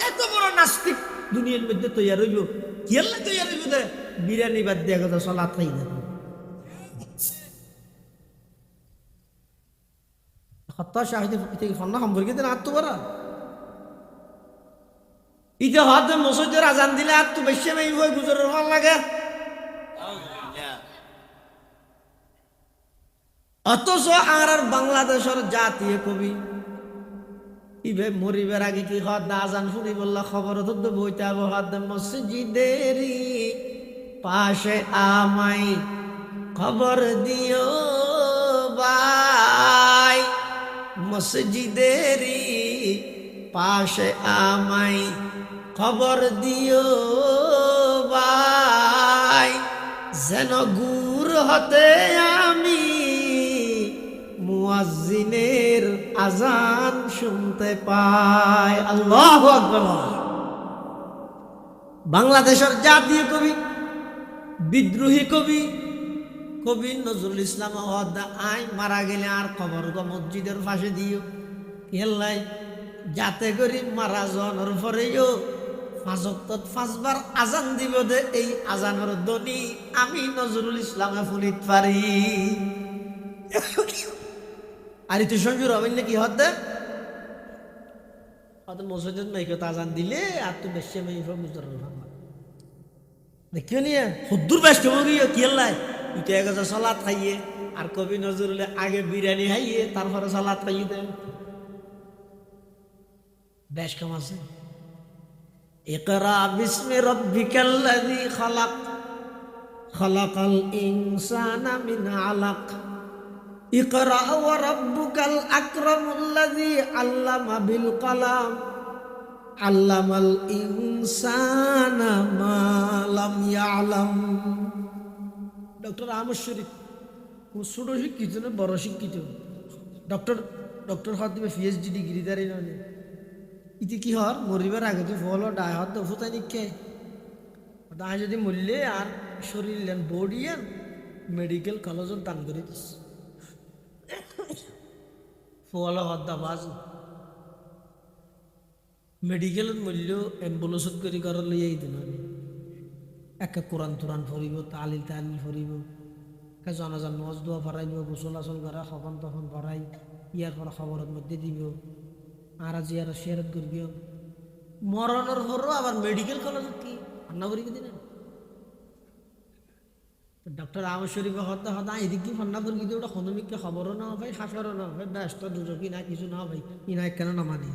এত বড় নাস্তিক দুনিয়ার মধ্যে তৈরি হইব কি আল্লাহ তৈরি হইব দে বিরিয়ানি বাদ দিয়ে 1000 সলাত খাই না হত্যা শাহিদে থেকে ফন্না সম্পর্কে দেন আত্ম করা ইতে হয়তো মসজিদের আজান দিলে আর তো বেশি নাই বই গুজরের ভাল লাগে অথচ আর বাংলাদেশের জাতীয় কবি ইবে মরিবার আগে কি হদ আজান শুনি বললা খবর তো বইতে আবো হদ মসজিদেরই পাশে আমাই খবর দিও ভাই মসজিদেরই পাশে আমাই খবর দিও ভাই যেন গুর হতে আমি মুয়াজ্জিনের আজান শুনতে পায়। আল্লাহু আকবার। বাংলাদেশের জাতীয় কবি, বিদ্রোহী কবি কবি নজরুল ইসলাম আই মারা গেলে আর খবর গো মসজিদের পাশে দিও কেল্লাই, যাতে করি মারা যাওয়ার পরেও পাঁচবার আজান দিব দে, এই আজানের ধ্বনি আমি নজরুল ইসলামে ফুলিত পারি। আর তুই সঞ্জুর হবেন কি হতে মসজিদের মেয়েকে আজান দিলে আর তুই বেশি মেয়ে বুঝতে দেখিও নিয়ে সদ্দুর ব্যস্ত গিয়ে কেল্লাই তুই এক সলাৎ খাইয়ে আর কবি নজরুলে আগে বিরিয়ানি খাইয়ে তারপরে সলাৎ খাইয়ে দেন, বেশ কম আছে। ইকরা বিসমি রাব্বিকাল্লাযী খালাক খালাকাল ইনসানা মিন আলাক ইকরা ওয়া রাব্বুকাল আকরামুল্লাযী আল্লামা বিল কলাম আল্লামাল ইনসানা মা লাম ইয়ালাম। ডক্টর আহমদ শরীফ ছোট শিক্ষিত না বড় শিক্ষিত ডক্টর হদিবে পিএইচডি ডিগ্রি দাঁড়ি নয় ইতি কি হর মরিবার আগে তো ফল ডায় হত ফুতাই নিকে দায় যদি মরলে আর শরীর লেন বডিয়ান মেডিকেল কলেজত দান করে দিস ফল হদ্দা বাজ মেডিকেলত মূল্য এম্বুলেন্সত করে ঘর লইয়া দিন একে কোরআন তোরান ফরিব তালিল ফরিব একে জনাজান নজ দোয়া ফরাইব গোসল আসল করা সখন তখন ফরাই ইয়ার পর খবরের মধ্যে দিব আর জিয়ার শেয়ারত করবিও মরণের পরও আবার মেডিকেল কলেজত কি ফান্না করি দিন ডক্টর আহমদ শরীফ হত্যা হতা এদিক কি ফান্না করি দিও ওটা হনুমিককে খবরও না ভাই হাসরও না ভাই ব্যস্ত দুজকি না কিছু না ভাই ইনা কেন না মানি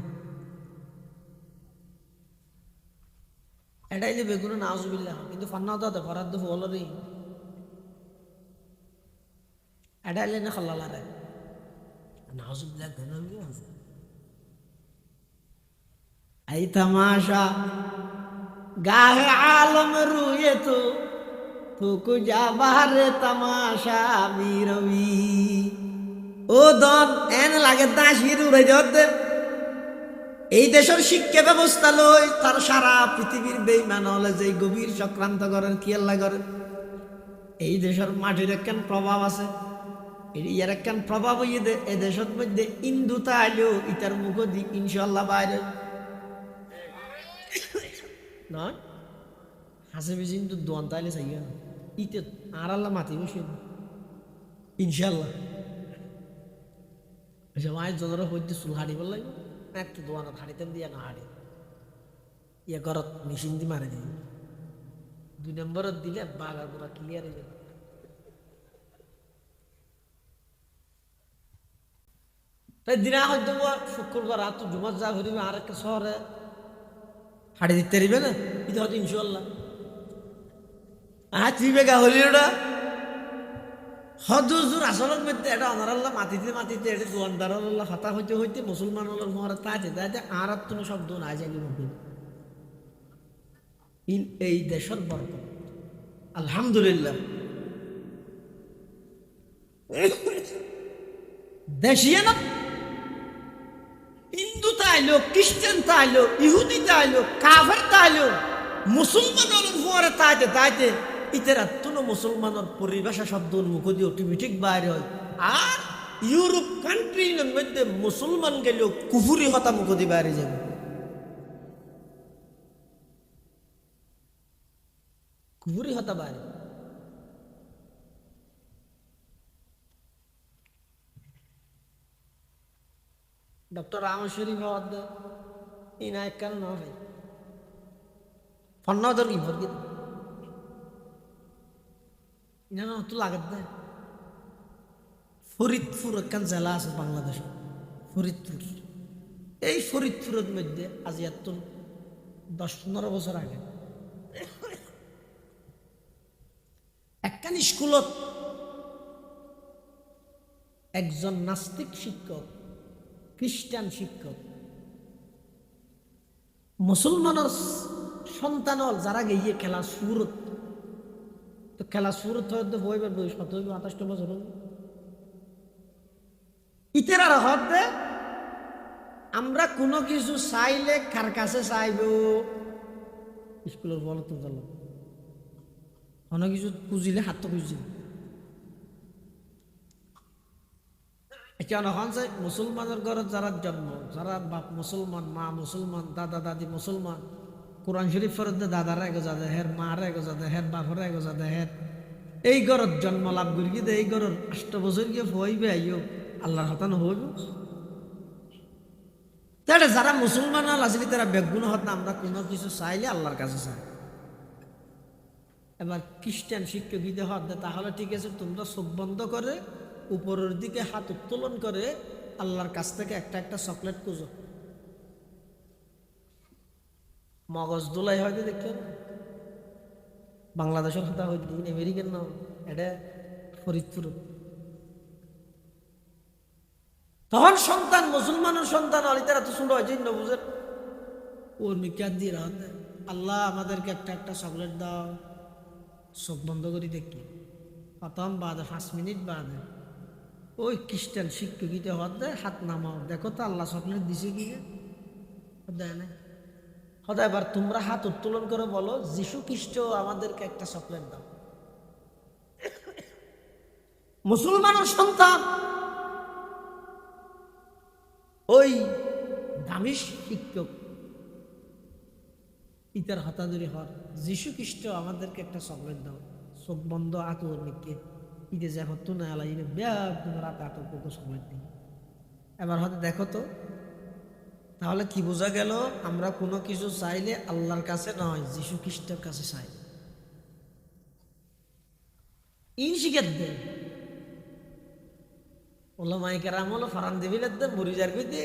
এটাই যে বেগুন নাউজুবিল্লাহ কিন্তু ফান্না হতে ফরাদ্দ ফল নেই এটাইলে না খাল্লা রে নাউজুবিল্লাহ কেন এই तमाशा गाहे आलम रुए तो कुजा बाहरे तमाशा बीरवी ও দন এন লাগে দাসির উড়ে যাতে এই দেশের শিক্ষা ব্যবস্থা লই তার সারা পৃথিবীর বেঈমান হলে যে গভীর চক্রান্ত করেন কি আল্লাহ করেন এই দেশের মাটির একখান প্রভাব আছে এর একখান প্রভাব হইয়ে দে এই দেশের মধ্যে ইন্দুতা আইলেও ইটার মুখ দি ইনশাল্লাহ বাইরে নয় হাসে বেশি কিন্তু দোয়ান তাইলে চাই ইতে আর আল্লাহ মাতি বসে ইনশাল্লাহ মায়ের জনের হইতে চুল হাড়ি বল লাগবে একটু দোয়ানত হাড়িতেন দিয়া না হাড়ি ইয়ে ঘরত মেশিন দিয়ে মারে দিই 2 নম্বরত দিলে বাগার পুরা ক্লিয়ার হয়ে যাবে তাই দিনা হয়তো শুক্রবার রাত জুমার যা করিবে আর একটা শহরে হাড়ি দিতে পারিবে না এটা হয়তো ইনশাল্লাহ আর 3 বিঘা হলি ওটা হজুর আসলের মধ্যে এটা অনারাল্লাহ মাতিতে এটা দোয়ানদার আল্লাহ খাতা হইতে হইতে মুসলমান হওয়ার তাইতে আর কোনো শব্দ না যাই এই দেশের বরকত আলহামদুলিল্লাহ দেশিয়া না হিন্দু তাইলো খ্রিস্টান তাইলো ইহুদি তাইলো কাফের তাইলো মুসলমান হওয়ার তাইতে ইতেরা তুনো মুসলমানের পরিভাষা শব্দ মুখ দিয়ে অটোমেটিক বাইরে হয় আর ইউরোপ কান্ট্রির মধ্যে মুসলমান গেলেও কুফুরি হতা মুখ দিয়ে বাইরে যাবে কুফুরি হতা বাইরে ডক্টর আহমদ শরীফ ইনা কেন না ভাই ফন্নাদর কি ভর ইনা না তো লাগাত দেয় ফরিদপুর একখান জেলা আছে বাংলাদেশে ফরিদপুর এই ফরিদপুরের মধ্যে আজ এত 10-15 বছর আগে একখান স্কুলত একজন নাস্তিক শিক্ষক খ্রিস্টান শিক্ষক মুসলমানের সন্তানল যারা গিয়ে খেলা সুরত তো খেলা সুরত হয়তো বইবার 27-28 বছর ইতের আর হতে আমরা কোনো কিছু চাইলে কার কাছে চাইব? স্কুলের বলো তো গেল কোনো কিছু খুঁজিলে হাত তো খুঁজি মুসলমানের ঘরে যারা জন্ম, যারা বাপ মুসলমান, মা মুসলমান, দাদা দাদি মুসলমান, কোরআন শরীফ ফরদে দাদারা এগোজা দেহের, মারা এগোজা দেহের, বাপরা এগোজা দেহের, এই ঘরত জন্ম লাভ করি গিয়ে এই ঘরের 8 বছর গিয়ে হইবে আইও আল্লাহর হতানো হইব। তাহলে যারা মুসলমান আসলে তারা বেগুন হত না, আমরা কোনো কিছু চাইলে আল্লাহর কাছে চাই। এবার খ্রিস্টান শিক্ষক দিতে হত তাহলে ঠিক আছে, তোমরা চোখ বন্ধ করে উপরের দিকে হাত উত্তোলন করে আল্লাহর কাছ থেকে একটা একটা চকলেট খুঁজো। মগজ দোলাই হয়তো দেখছেন বাংলাদেশের কথা হয়তো আমেরিকান নাম, এটা ফরিদপুর। তখন সন্তান মুসলমানের সন্তান অলিতারা তো শুনলো হয় না, বুঝেন ওর মিকাত দিয়ে আল্লাহ আমাদেরকে একটা একটা চকলেট দাও, চোখ বন্ধ করি দেখি প্রথম বাদে 5 মিনিট বাদে ওই খ্রিস্টান শিক্ষকিতে হত দেয় হাত নামাও, দেখো তো আল্লাহ চকলেট দিছে কি দেয় না। হয়তো এবার তোমরা হাত উত্তোলন করে বলো যীশু খ্রিস্ট আমাদেরকে একটা চকলেট দাও। মুসলমানের সন্তান ওই দামি শিক্ষক ইতার হতাদুরি হর যীশু খ্রিস্ট আমাদেরকে একটা চকলেট দাও, চোখ বন্ধ আতুর নিকে ইতে যে হতো না আলাই ব্যাপ তোমার আতক চকলেট দিই। এবার হয়তো দেখো তো তাহলে কি বোঝা গেল, আমরা কোনো কিছু চাইলে আল্লাহর কাছে নয়, যীশু খ্রিস্টের কাছে চাই। ইন শিখে দে ওলা মাইকের আমল ফারান দেবিলে দে বুড়ি যার কইতে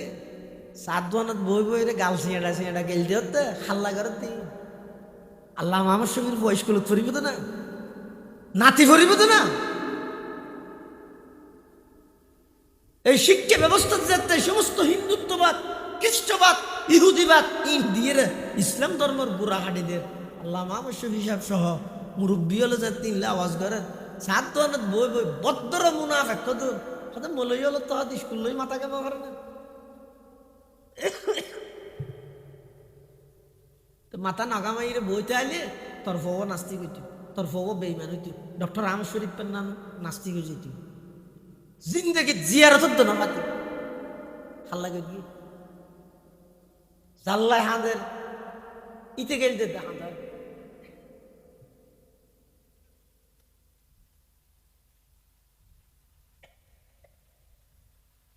সাত দোয়ানত বই বই রে গাল সিঁড়া গেল দিয়ে হতে হাল্লা করে দি আল্লাহ আমার সঙ্গে বয়স্কুল ফরিব তো না, নাতি ফরিব তো না। এই শিক্ষা ব্যবস্থা যাতে সমস্ত হিন্দুত্ববাদ, খ্রিস্টবাদ, ইহুদিবাদ ইন দিয়ে ইসলাম ধর্মের বুড়া হাডিদের আল্লাহ মামস্য হিসাব সহ মুরব্বী হলে যে 3 আওয়াজ করেন সাত দোয়ানত বই বই বদ্দর মুনাফেক কত কথা মলই হলো তো হাত স্কুল লই মাথা কেন করে না। মাথা নাগামাইরে বইতে আইলে তোর ফো নাস্তিক হইতি, তোর ফো বেইমান হইতি, ডক্টর আহমদ শরীফের নাম নাস্তিক হয়ে যেতি, জিন্দগি জিয়ারত হতো না মাতি হাল্লা গিয়ে জাল্লাই হাঁদের ইতে গেলতে হাঁদার।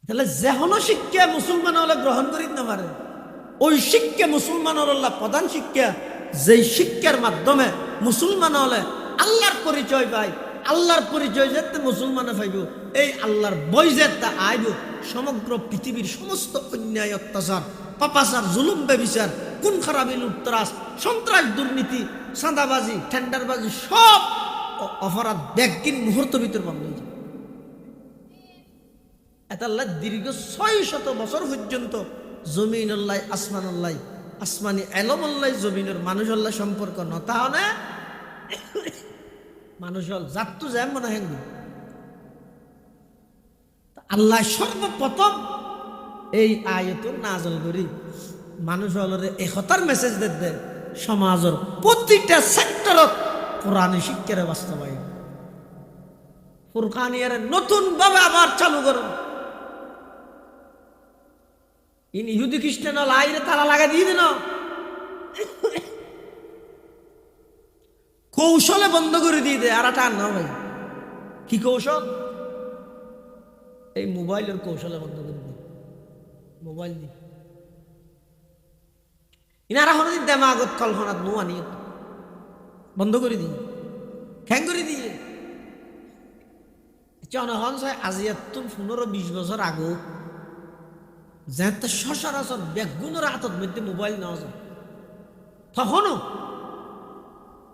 তাহলে যেহনো শিক্ষা মুসলমান হলে গ্রহণ করি না পারে, ওই শিক্ষা মুসলমান হল্লা প্রধান শিক্ষা, যেই শিক্ষার মাধ্যমে মুসলমান হলে আল্লাহর পরিচয় পায়, আল্লাহর পরিচয় যেতে মুসলমানে পাইব, এই আল্লাহর বই যেতে আইব সমগ্র পৃথিবীর সমস্ত অন্যায় অত্যাচার, পাপাচার, জুলুম, বেবিচার, কোন খারাপি, লুটতরাজ, সন্ত্রাস, দুর্নীতি, চাঁদাবাজি, টেন্ডারবাজি সব অপরাধ ব্যাগিন মুহূর্ত ভিতর বন্ধ হয়ে যায়। এটা আল্লাহ দীর্ঘ 600 বছর পর্যন্ত জমিন আল্লাহ আসমান আল্লাহ, আসমানি এলম আল্লাহ জমিনের মানুষ আল্লাহ সম্পর্ক নতা হনে মানুষ হল জাতু যায় মনে হেন আল্লাহ সর্বপ্রথম এই আয়াতুন নাযিল করি মানুষ হলরে একতার মেসেজ দেন সমাজের প্রতিটা সেক্টরত কোরআনী শিক্ষার বাস্তবায়ন, ফুরকানিয়ারে নতুন ভাবে আবার চালু করুন। ইন ইহুদি খ্রিস্টান লাইরে তালা লাগা দিয়ে দিন, কৌশলে বন্ধ করে দিয়ে দেয়। আর একটা না ভাই কি কৌশল, এই মোবাইলের কৌশলে বন্ধ করে দিই, মোবাইল দি ইনারা হদিন দেমাগত কল্পনাত নো আনিয়ে বন্ধ করে দিই, খ্যাং করে দিয়ে জনগণ আজি 15-20 বছর আগো যাতে সচরাচর বেগুনের হাতত মধ্যে মোবাইল নেওয়া যায়, তখনও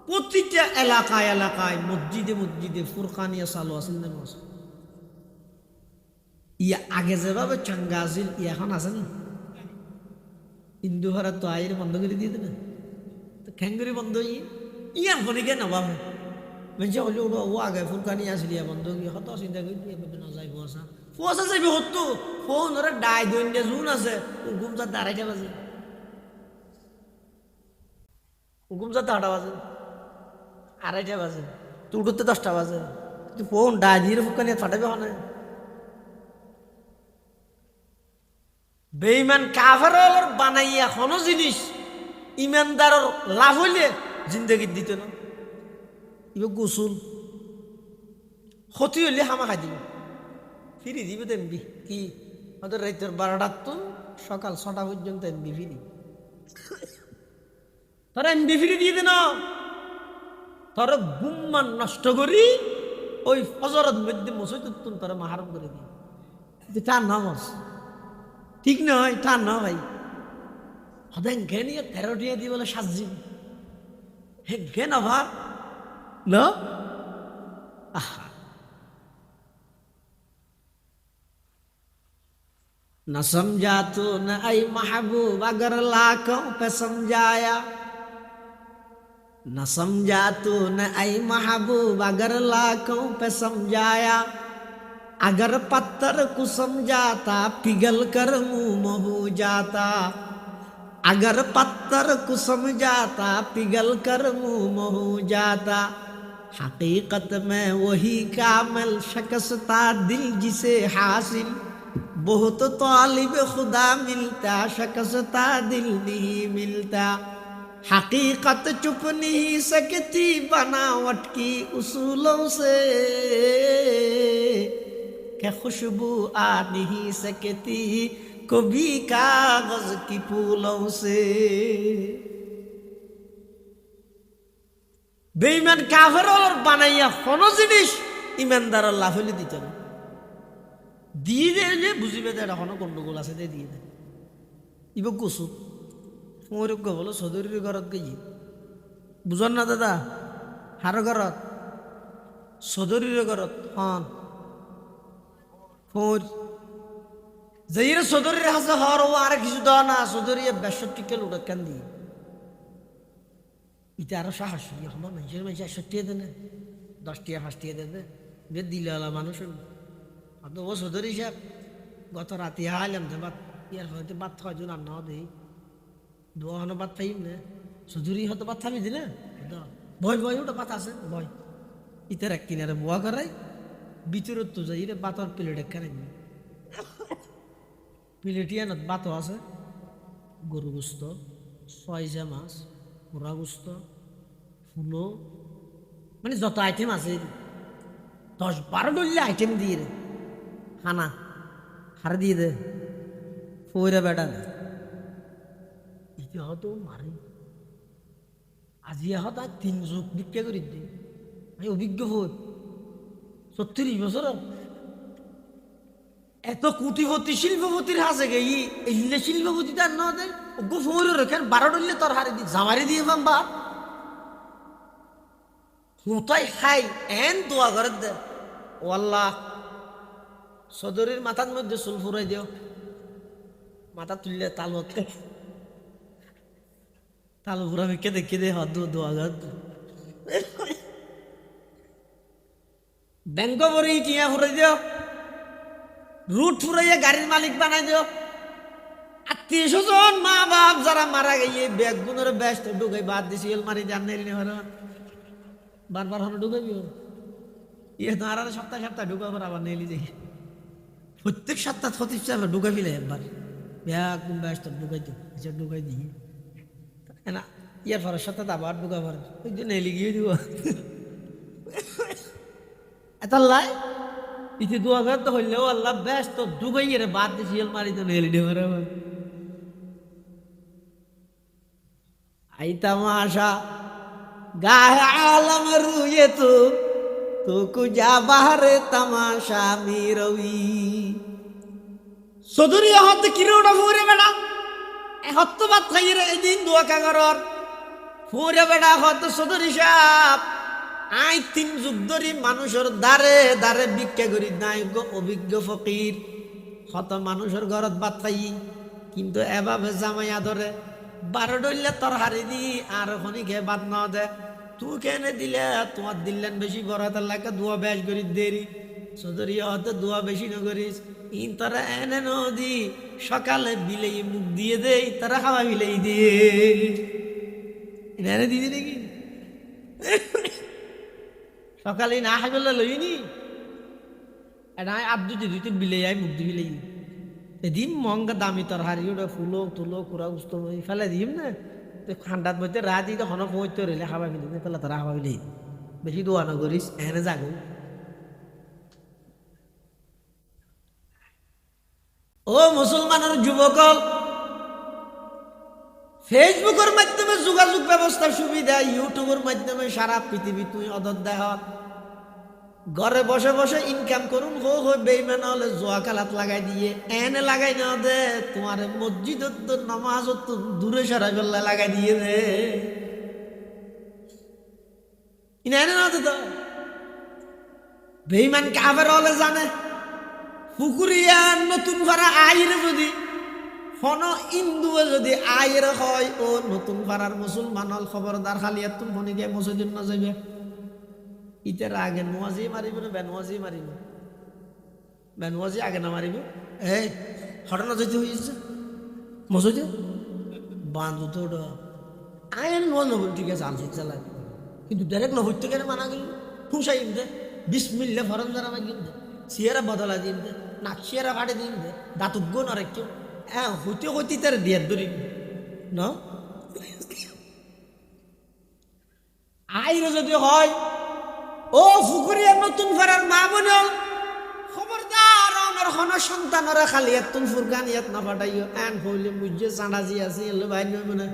প্রতিটা এলাকায় এলাকায় মসজিদে মসজিদে ফুরকানিয়া চালু আছিল না? ইয়া আগে যেভাবে চাঙ্গা আছিল ই এখন আছে না? হিন্দু ভাড়া তো আইরে বন্ধ করে দিয়ে দেবে তো খ্যাঙ্গুরি বন্ধ ইয়ার ফোনে কে নবাবে মেঞ্চে হলে ও আগে ফুলকানি আসলি বন্ধ কি হত চিন্তা করি যাই কুয়াশা কুয়াশা যাবি হতো ফোন ওরা ডাই দৈন্যে জুন আছে হুকুম যা দাঁড়াইটা বাজে হুকুম যা 8টা বাজে 2:30 বাজে তুই উঠতে 10টা বাজে তুই ফোন ডাই দিয়ে ফুলকানি ফাটাবে হনে বেঈমান কাফের বানাইয়া কোনো জিনিস ইমানদারের লাভ হইলে জিন্দগি দিত না ইবে গোসল ক্ষতি হইলে হামা খাই দিব ফিরি দিবে তেমবি কি আমাদের রাতের 12টার তো সকাল 6টা পর্যন্ত এমবি ফিরি তারা এমবি ফিরি দিয়ে দেন তারা গুম্মান নষ্ট করি ওই ফজরের মধ্যে মসজিদ তারা মাহারম করে দিয়ে তার নামাজ ঠিক নয় তার না ভাই হদেন ঘেনিয়ে 13টিয়া দিয়ে বলে সাজি হে ঘেন আবার না আহা न समझा तो न आई महबूब अगर लाखों पे समझाया न समझा तो न आई महबूब अगर लाखों पे समझाया अगर पत्थर को समझाता पिघल कर मुंह में हो जाता अगर पत्थर को समझाता पिघल कर मुंह में हो जाता हकीकत में वही कामिल शख्स था दिल जिसे हासिल बहुत तालिब खुदा मिलता शख्स था दिल नहीं मिलता हकीकत चुप नहीं सकती बनावट की उसूलों से क्या खुशबू आ नहीं सकती कभी कागज की फूलों से बेईमान काफिर বানাইয়া কোনো জিনিস ইমানদার আল্লাহ হইলে দিত না দিয়ে দিলে বুঝিবে যে এটা কোনো গন্ডগোল আছে দিয়ে দেয় ইব গোসু ফোরক বলো সদরের ঘরত গেছি বুঝন না দাদা হার ঘরত সদরের ঘরত হন ফোর যাইরে সদরের হাসে হর ও আর কিছু দাও না সদরিয়ে 62 কিলো উড়ে কেন দিয়ে এটা আরো সাহস এখন মানুষের মানুষ 61 দেন 10 5 দেন দিলে মানুষ আপনি ও সদরি সাহেব গত রাতে আইলাম যে বাত ইয়ার হয়তো বাত খাওয়ার জন্য রান্নাও দেই দোয়ানো বাত খাইম না সদরি হয়তো বাত খাবি দিলে ভয় ভয় ওটা বাত আছে ভয় ইতার এক কিনারে বোয়া করাই ভিতরত তো যাই রে বাতর প্লেট একখানে প্লেটিয়ানত বাতও আছে গরু গোস্ত সয়জা মাছ পোড়া গোস্ত ফুলো মানে যত আইটেম আছে 10-12 ডলে আইটেম দিয়ে রে খানা হারে দিয়ে দে ফইরা বেটা ইতি হতো মারি আজি হতা 3 যুগ বিক্রি করে দি আমি অভিজ্ঞ হই 36 বছর এত কোটিপতি শিল্পপতির হাসে গেই এই শিল্পপতি তার না দেয় ওগো ফোর রেখেন 12 ডলে তোর হারে দি জামারি দিয়ে বাম্বা হুতাই খাই এন দোয়া করে দে ও আল্লাহ সদরের মাথার মধ্যে চুল ফুরাই দিও মাথা তুললে তাল ফুরা মেখে দেখে দে হাত দোয়া কর ব্যাংক ভরে টিয়া ফুরাই দিও রুট ফুরাইয়া গাড়ির মালিক বানাই দিও 300 জন মা বাপ যারা মারা গিয়ে ব্যাগ গুনের ব্যস্ত ঢুকাই বাদ দিছি মারি জানেন বারবার হলো ঢুকাবি ইয়ে তো আর সপ্তাহ ঢুকাবার আবার নেলি দেখি প্রত্যেক সপ্তাহ 36 ঢুকা ফেলে একবার ব্যাগ ব্যস্ত ঢুকাই দিই না ইয়ার পরের সপ্তাহ আবার ঢুকাবার ওই জন্য নেলি গিয়ে দিব এত লাই ইতি দোয়া করতে হইলেও আল্লাহ ব্যস্ত ঢুকাই রে বাদ দিছি মারি তো নেলি দেবার आई तमाशा गाह आलम रुए तो कुजा बाहर तमाशा मीरवी सदरी हत किरोड़ा फुरे बेटा ए हत बात खाइरे ए दिन दुआ का करर फुरे बेटा हत सदरी साहब आई 3 যুগ ধরে মানুষের দারে দারে ভিক্ষা করি নাই গো অভিজ্ঞ ফকির হত মানুষের ঘরত ভাত খাই কিন্তু এভাবে জামাইয়া ধরে 12 ডলে তোর হারি দি আর খনি গে বাদ না দে তুই কেন দিলে তোমার দিলেন বেশি বড় তার লাগে দোয়া বেশ করি দেরি সদরি হতে দোয়া বেশি না করিস ইন তারা এনে নদী সকালে বিলেই মুখ দিয়ে দেই তারা হাওয়া বিলেই দিয়ে এনে দিদি নাকি সকালে না খাইবেলা লইনি এটা আব্দু যদি তুই বিলে আই মুখ দি বিলেই দিম মঙ্গা দামি তরহারি ওটা ফুলো তুলো কুড়া উস্ত ফেলে দিম না ঠান্ডার মধ্যে রাত দিতে হন পৌঁছতে রইলে খাওয়া মিলে পেলা তারা খাওয়া মিলে বেশি দোয়া না করিস এখানে যাগো ও মুসলমানের যুবকল ফেসবুকের মাধ্যমে যোগাযোগ ব্যবস্থার সুবিধা ইউটিউবের মাধ্যমে সারা পৃথিবী তুই অদর দেহ ঘরে বসে বসে ইনকাম করুন হো বেইমান হলে জোয়া কালাত লাগাই দিয়ে এনে লাগাই না দে তোমার মসজিদ নামাজ দূরে সরাই বেলা লাগাই দিয়ে দে এনে না দে তো বেইমান কাফের হলে জানে পুকুরিয়া নতুন ভাড়া আইর যদি হন ইন্দুয়ে যদি আইর হয় ও নতুন ভাড়ার মুসলমান হল খবরদার খালি তুমি মনে গিয়ে মসজিদ না যাবে ইতার আগে নোয়াজি মারিব না বেনোয়াজি মারিব বেনোয়াজি আগে না মারিব এই হঠাৎ যেতে হয়েছে মসজিদে বান্ধু তো আইন নোয়াজ নব ঠিক আছে আনছি চালাই কিন্তু ডাইরেক্ট নবর থেকে মানা গেল ঠুসাই দে বিসমিল্লা ফরম যারা মাগিম দে সিয়ারা বদলা দিন দে নাক সিয়ারা ফাটে দিন দে দাঁতুক গো নরে কেউ হ্যাঁ হইতে হইতে তার দিয়ার ধরি ন আইরে যদি হয় ও ফুকুরিয়া নতুন ফেরার মা বোন খবরদার আমার হন সন্তানরা খালি এত ফুরকান ইয়াত না ফাটাইও এন হইলে বুঝে চাঁদাজি আছে এলে বাইর নই মানে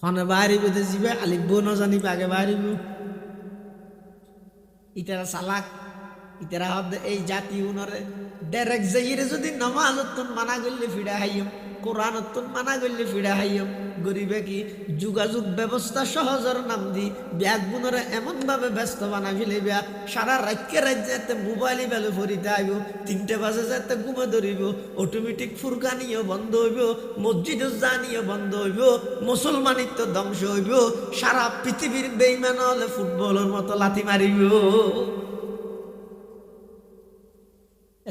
হনে বাইরে বেঁধে যাবে আলিব ন জানিবে আগে বাইরিব ইতারা চালাক ইতারা হবে এই জাতি উনরে ডাইরেক্ট যাইরে যদি নামাজতন মানা করলে ফিরা হাইম কোরআনতন মানা করলে ফিরা হাইম গরিবে কি যোগাযোগ ব্যবস্থা সহজর নাম দি ব্যাগ বুনরে এমন ভাবে ব্যস্ত বানা ফেলে বিয়া সারা রাজ্যে রাজ্যে মোবাইলে বেলে ফরিতে আইব 3টে বাজে যাতে ঘুমে ধরিব অটোমেটিক ফুরকানিও বন্ধ হইব মসজিদ জানিও বন্ধ হইব মুসলমানিত্ব ধ্বংস হইব সারা পৃথিবীর বেইমান হলে ফুটবলের মতো লাথি মারিব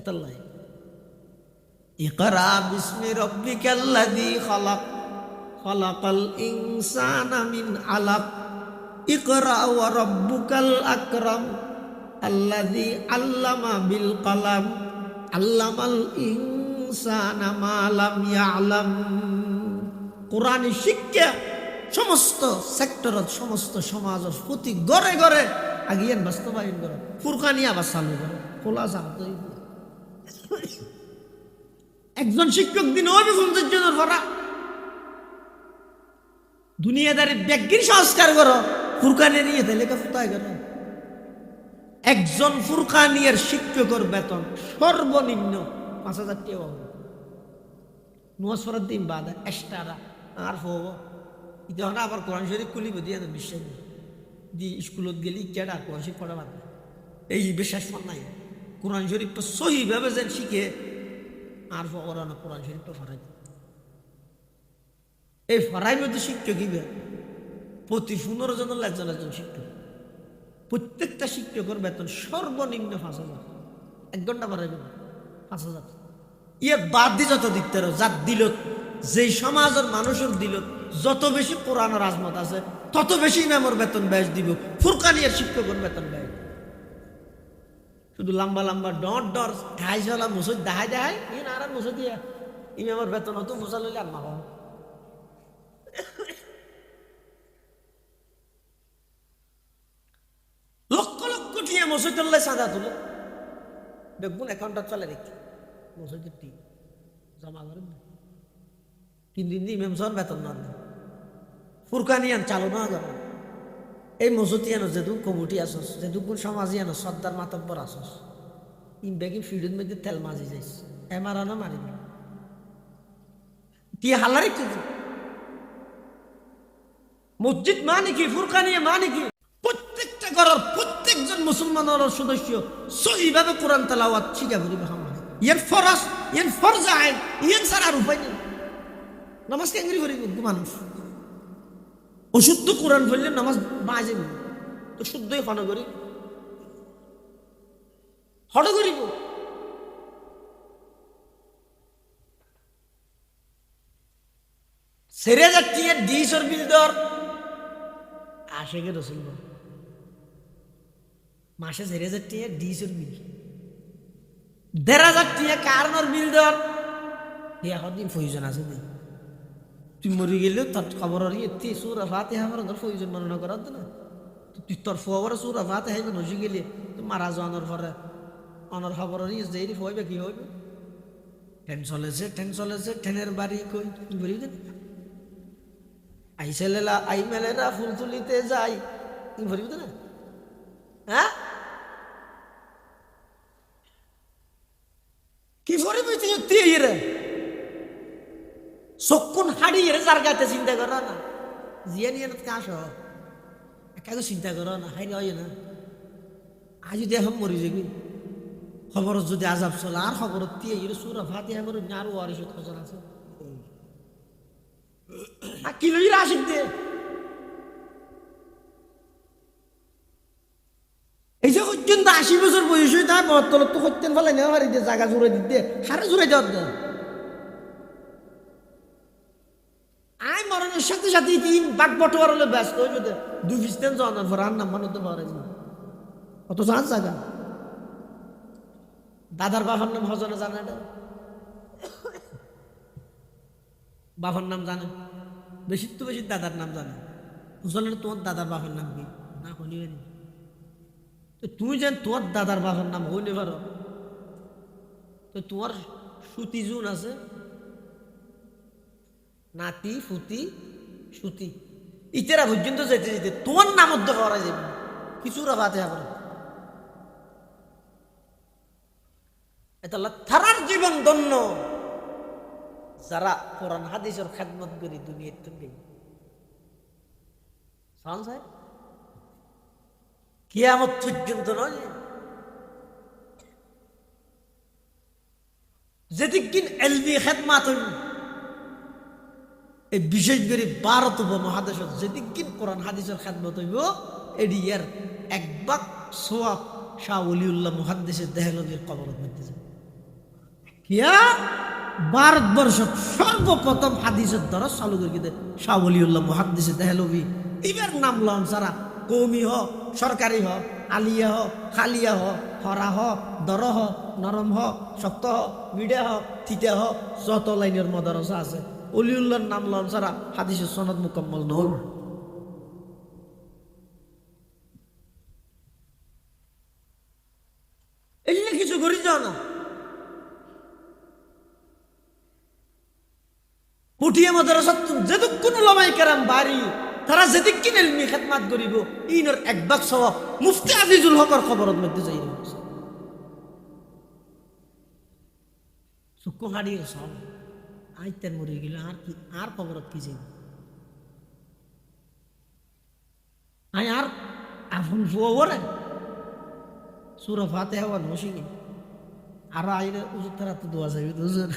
এতলাই ইকরা বিসমি রাব্বিকাল্লাযী খালাক খালাকাল ইনসানা মিন আলাক ইকরা ওয়া রাব্বুকাল আকরাম আল্লাযী আল্লামা বিল কলাম আল্লামাল ইনসানা মা লাম ইয়ালাম কোরআনী শিক্ষা সমস্ত সেক্টরত সমস্ত সমাজত প্রতি ঘরে ঘরে আগিয়ে বাস্তবায়ন করে ফুরকানি আবার চালু করে খোলা চালু একজন শিক্ষক দিন ওই 50 জনের ভরা দুনিয়াদারি ব্যক্তির সংস্কার করো ফুরকানি নিয়ে লেখা ফুটাই করো একজন ফুরকানিয়ার শিক্ষকের বেতন সর্বনিম্ন 5000 টাকা হবে নোয়াজফরার দিন বাদে এক্সট্রা আর হবো এটা আবার কোরআন শরীফ খুলিব দিয়ে বিশ্বাস দি স্কুলত গেলি কেডা কোরআন শরীফ পড়া বাদ এই বিশ্বাস নাই কোরআন শরীফটা সহিভাবে যেন শিখে আর ওরানো কোরআন শরীফটা ফরাই এই ফরাই মধ্যে শিক্ষক কি প্রতি 15 জন একজন শিক্ষক প্রত্যেকটা শিক্ষকের বেতন সর্বনিম্ন 5000 1 ঘন্টা বাড়াইবে 5000 ইয়ে বাদ দি যত দিতে যার দিল যেই সমাজের মানুষের দিল যত বেশি কোরআনের আজমত আছে তত বেশি ইমামের বেতন ব্যয় দিব ফুরকানিয়ার শিক্ষকের বেতন ব্যয় শুধু লম্বা লম্বা ডট ডর ঢাইশালা মুসুদ দেখাই দেখাই ইন আর মুসুদ দিয়া ইমামের বেতন হতো মুসা লইলে আর মাহ লক্ষ লক্ষ টিয়া মসজিদুল্লাহ সাদা তুলে দেখুন অ্যাকাউন্টটা চলে রেখে মসজিদের টি জমা করেন 3 দিন ইমাম সাহেব বেতন না ফুরকানিয়ান চালু না করে এই মসজিদিয়ানো যেদুক committee আসস যেদুক সমাজিয়ানো Sardar Matubbar আসস in baggy ফিল্ডের মধ্যে তেল মাঝি যাইস এমারানো মারি টিয়া হালারি মসজিদ মানে কি ফুরকানিয়া মানে কি প্রত্যেকটা ঘরের প্রত্যেকজন মুসলমানের সদস্য সহিভাবে কোরআন তেলাওয়াত শিখা করিবে ইয়ার ফরজ ইয়ার ফরজ আইন ইয়ার ছাড়া আর উপায় নেই নামাজ কেঙ্গরি করিব মানুষ অশুদ্ধ কোরআন পড়লে নামাজ বাজে তো শুদ্ধই হন করি হট করিব সেরে যাচ্ছি ডিসর বিল দর আশেকে রসুল মাসে সেরে যাচ্ছি ডিসর বিল 1,500 টাকা কারণর বিল দর এখন দিন প্রয়োজন আছে দিন তুই মরি গেলেও তোর খবর এতে সুরা ফাতে আমার তোর প্রয়োজন মনে করার না তুই তোর ফবর সুরা ফাতে হাইবে নসি গেলে তুই মারা যাওয়ানোর পরে অনর খবর যেই হইবে কি হইবে ট্রেন চলেছে ট্রেনের বাড়ি কই বলি দেন আই ছেলেরা আই মেলেরা ফুল তুলিতে যাই তুমি বলি না হ্যাঁ কি করিবি তুই রে চক্ষুন হাড়িয়ে যার গাতে চিন্তা করা না জিয়া নিয়ে কাশ একা চিন্তা করা না হাই হয় না আজ যদি এখন মরি যাবি খবর যদি আজাব চলে আর খবর দিয়ে সুরা ফাতে আমার আরো ওয়ারিশ খোঁজন আছে কি লইরা আসিক দে এই যে পর্যন্ত 80 বছর বয়স হয়ে তা বর্তল তো করতেন ফেলে নেওয়া পারি দিয়ে জায়গা জুড়ে দিতে সারে জুড়ে যাওয়ার দেয় আই মরণের সাথে সাথে তিন বাক বটোয়ার হলে ব্যস্ত হয়ে যেতে দুই ফিস্টেন জানার পর আর নাম বানাতে পারে না কত জান জায়গা দাদার বাবার নাম হজনে জানে এটা বাবার নাম জানে বেশি তো বেশি দাদার নাম জানে হুজনের তোমার দাদার বাবার নাম কি না হলিবে না তো তুই যেন তোমার দাদার বাবার নাম হইলে পারো তো তোমার সুতি জুন আছে নাতি ফুতি সুতি ইতেরা পর্যন্ত যেতে যেতে তোমার নাম মধ্যে করা যাবে কিছু রাতে হবে এটা থারার জীবন ধন্য যারা কোরআন হাদিসের খেদমত করি দুনিয়ার তুমি কিয়ামত পর্যন্ত নয় যেদিন এলবি খেদমাত হইল এই বিশেষ করে ভারত উপমহাদেশ যেদিন কোরআন হাদিসের খেদমত হইব এটি এর এক বাক সোয়াব শাহ ওলিউল্লাহ মুহাদ্দিসের দেহলবির কবরত মধ্যে যায় কিয়া ভারতবর্ষ সর্বপ্রথম হাদিসের দ্বারা চালু করে দিতে শাহ ওলিউল্লাহ মুহাদ্দিসের দেহলবি এবার নাম লন সারা কৌমি হ সরকারি হ আলিয়া হ খালিয়া হ হরা হ দর হ নরম হ শক্ত হ মিডিয়া হ থিতা হ যত লাইনের মদারসা আছে অলিউল্লাহর নাম লন সারা হাদিসের সনদ মুকম্মল নহল এই কিছু করি যাও না পুঠিয়া মাদ্রাসা যেদিন ওলামায়ে কেরাম বাড়ি তারা যেদিন ইলমি খেদমাত করিব ইনর এক ভাগ সওয়াব মুফতি আজিজুল হকর খবরত মধ্যে যাই রয়েছে চক্ষু হাড়িয়ে সব আইতেন মরে গেল আর কি আর খবরত কি যাই I R আফুন ফুয়ারে Surah Fatiha one মশিকি আর আইলে উজুর তারা তো দোয়া যাবে দুজন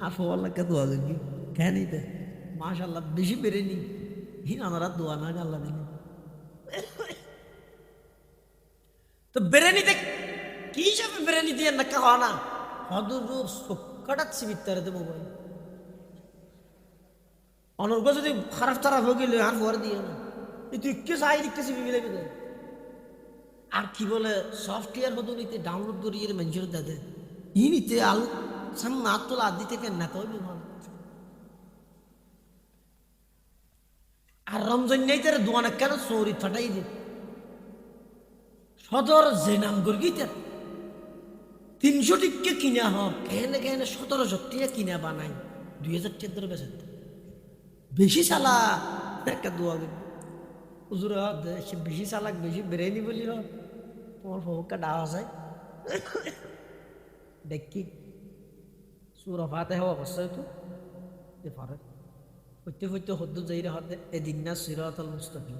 আর ফুয়ার লাগে দোয়া যাবে কেন এটা মাশাআল্লাহ বেশি বেরেনি হিনারা দোয়া না আল্লাহ দিলে তো বেরেনিতে কি হিসাবে বেরেনি দিয়ে না খাওয়া না হদুর কাটাচ্ছি বিত্তারে মোবাইল অনর্গ যদি খারাপ খারাপ হয়ে গেলে আর পরে দিয়ে না তুই কে চাই দেখতেছি বিবিলে বিলে আর কি বলে সফটওয়্যার মতো নিতে ডাউনলোড করিয়ে মানুষের দাদে ই নিতে আলু সামনে হাত তোলা আদি থেকে না তো আর রমজান নেই তার দোয়ানা কেন চৌরি ফাটাই দে সদর যে নাম করি তার 300 টিকা কিনা হোক কেনে কেনে 1700 টাকা কিনা বানাই 2000 টাকা ধরে বেচে বেশি চালা একটা দোয়া হুজুর বেশি চালাক বেশি বেরেনি বলি তোমার ফোকা ডাওয়া যায় দেখি সূরা ফাতিহা অবশ্যই তো এ পারে হইতে হইতে হদ্দ যাইরে হদে এদিন না সিরাতাল মুস্তাকিম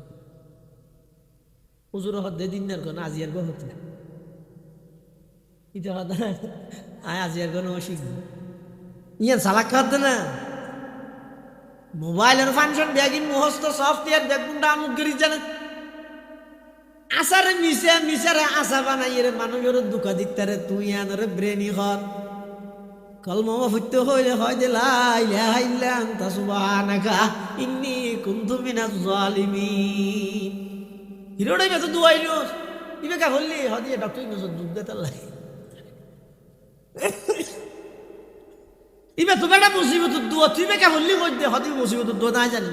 হুজুর হদে দিনের কোন আজিয়ার গো হতে ইটা হদে আজিয়ার গো নশিক ইয়ান সালাক হদে না মোবাইলের ফাংশন ব্যাগিন মুহস্ত সফটওয়্যার ব্যাগুন ডাউনলোড করি জানে আসারে মিশারে আশা বানাই রে মানুষের দুঃখ দিতারে তুই আনরে ব্রেনি হন কলমা ফুটতে হইলে হয় যে লা ইলাহা ইল্লা আনতা সুবহানাকা ইন্নী কুনতু মিনাজ জালিমিন হিরোড়াই বেতো দুয়াইলো ইবে কা বললি হদি ডক্টর ইউনুস দুধ দেতা লাই ইবে তো বেটা মুসিবত দুয়া তুই বে কা বললি মধ্যে হদি মুসিবত দুয়া না জানি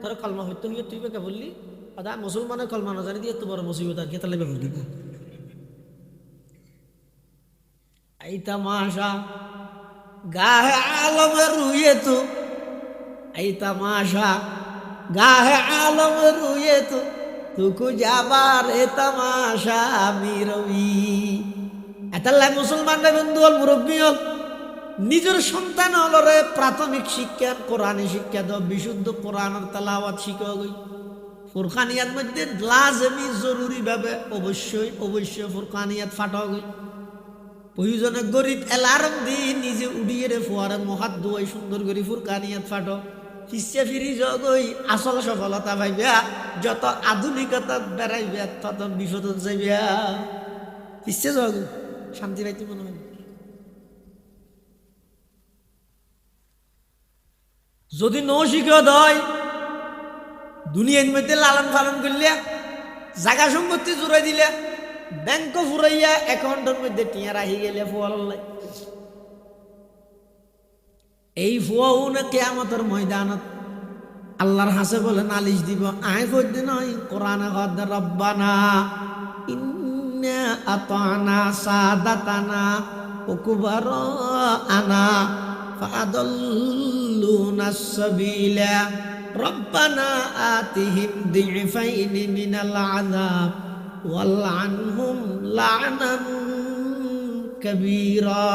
তোর কলমা হইতে হইয়ে তুই বে কা বললি আদা মুসলমানের কলমা না জানি দিয়ে তো বড় মুসিবত আর কে তালে বে বললি এই তামাশা গাহে আলমের রুয়ে তো এই তামাশা গাহে আলমের রুয়ে তো তুকু যাবার এ তামাশা আমি রবি এতাল্লাই মুসলমান বন্ধু হল মুরব্বী হল নিজের সন্তান হলরে প্রাথমিক শিক্ষা কোরআনী শিক্ষা দাও বিশুদ্ধ কোরআনের তালাওয়াত শিখা গই ফুরকানিয়াত মধ্যে লাজমি জরুরি ভাবে অবশ্যই ফুরকানিয়াত ফাটা গই প্রয়োজনে গরিব এলার্ম দিয়ে নিজে উড়িয়ে রে ফোয়ারে মহাত দুয়াই সুন্দর করে ফুরকানিয়াত ফাটো ফিসে ফিরি যগই আসল সফলতা পাইবা যত আধুনিকতা বেড়াইবে তত বিপদ যাইবা ফিসে যগ শান্তি পাইতে মনে হয় যদি নৌশিখা দয় দুনিয়ার মধ্যে লালন পালন করলে জায়গা সম্পত্তি জুড়াই দিলে ব্যাংক ফুরাইয়া অ্যাকাউন্টের মধ্যে টিয়া রাহি গেলে ফুয়াল্লাই এই ফুয়াও না কিয়ামতের ময়দানত আল্লাহর হাসে বলে নালিশ দিব আয় কইতে নয় কোরআনে কদ রব্বানা ইন্না আতানা সাদাতানা ওয়া কুবারানা ফাআদাল্লুনা সাবিলা রব্বানা আতিহিম দিফাইনি মিনাল আযাব ওয়ালআনহুম লা'নান কাবীরা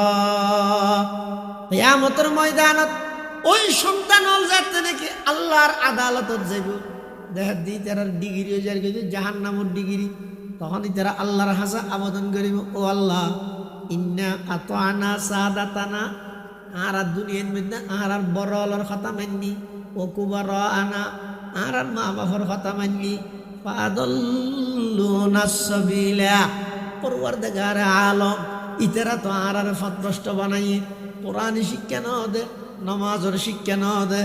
কিয়ামতের ময়দানত ওই সন্তান হল যাতে নাকি আল্লাহর আদালতত যাইব দেহ দি তার ডিগ্রি হয়ে যায় কিন্তু জাহান্নামের ডিগ্রি তখনই তারা আল্লাহর হাসা আবেদন করিব ও আল্লাহ ইন্না আতানা সাদাতানা আর দুনিয়ার মধ্যে আর বড় হলার কথা মাননি ও কুবারা আনা আর মা বাবার কথা মাননি ফাদাল্লুনা সাবিলা পরওয়ারদিগার আলম ইতারা তো আর ফতভ্রষ্ট বানাই কোরআনী শিক্ষা না দে নামাজের শিক্ষা না দে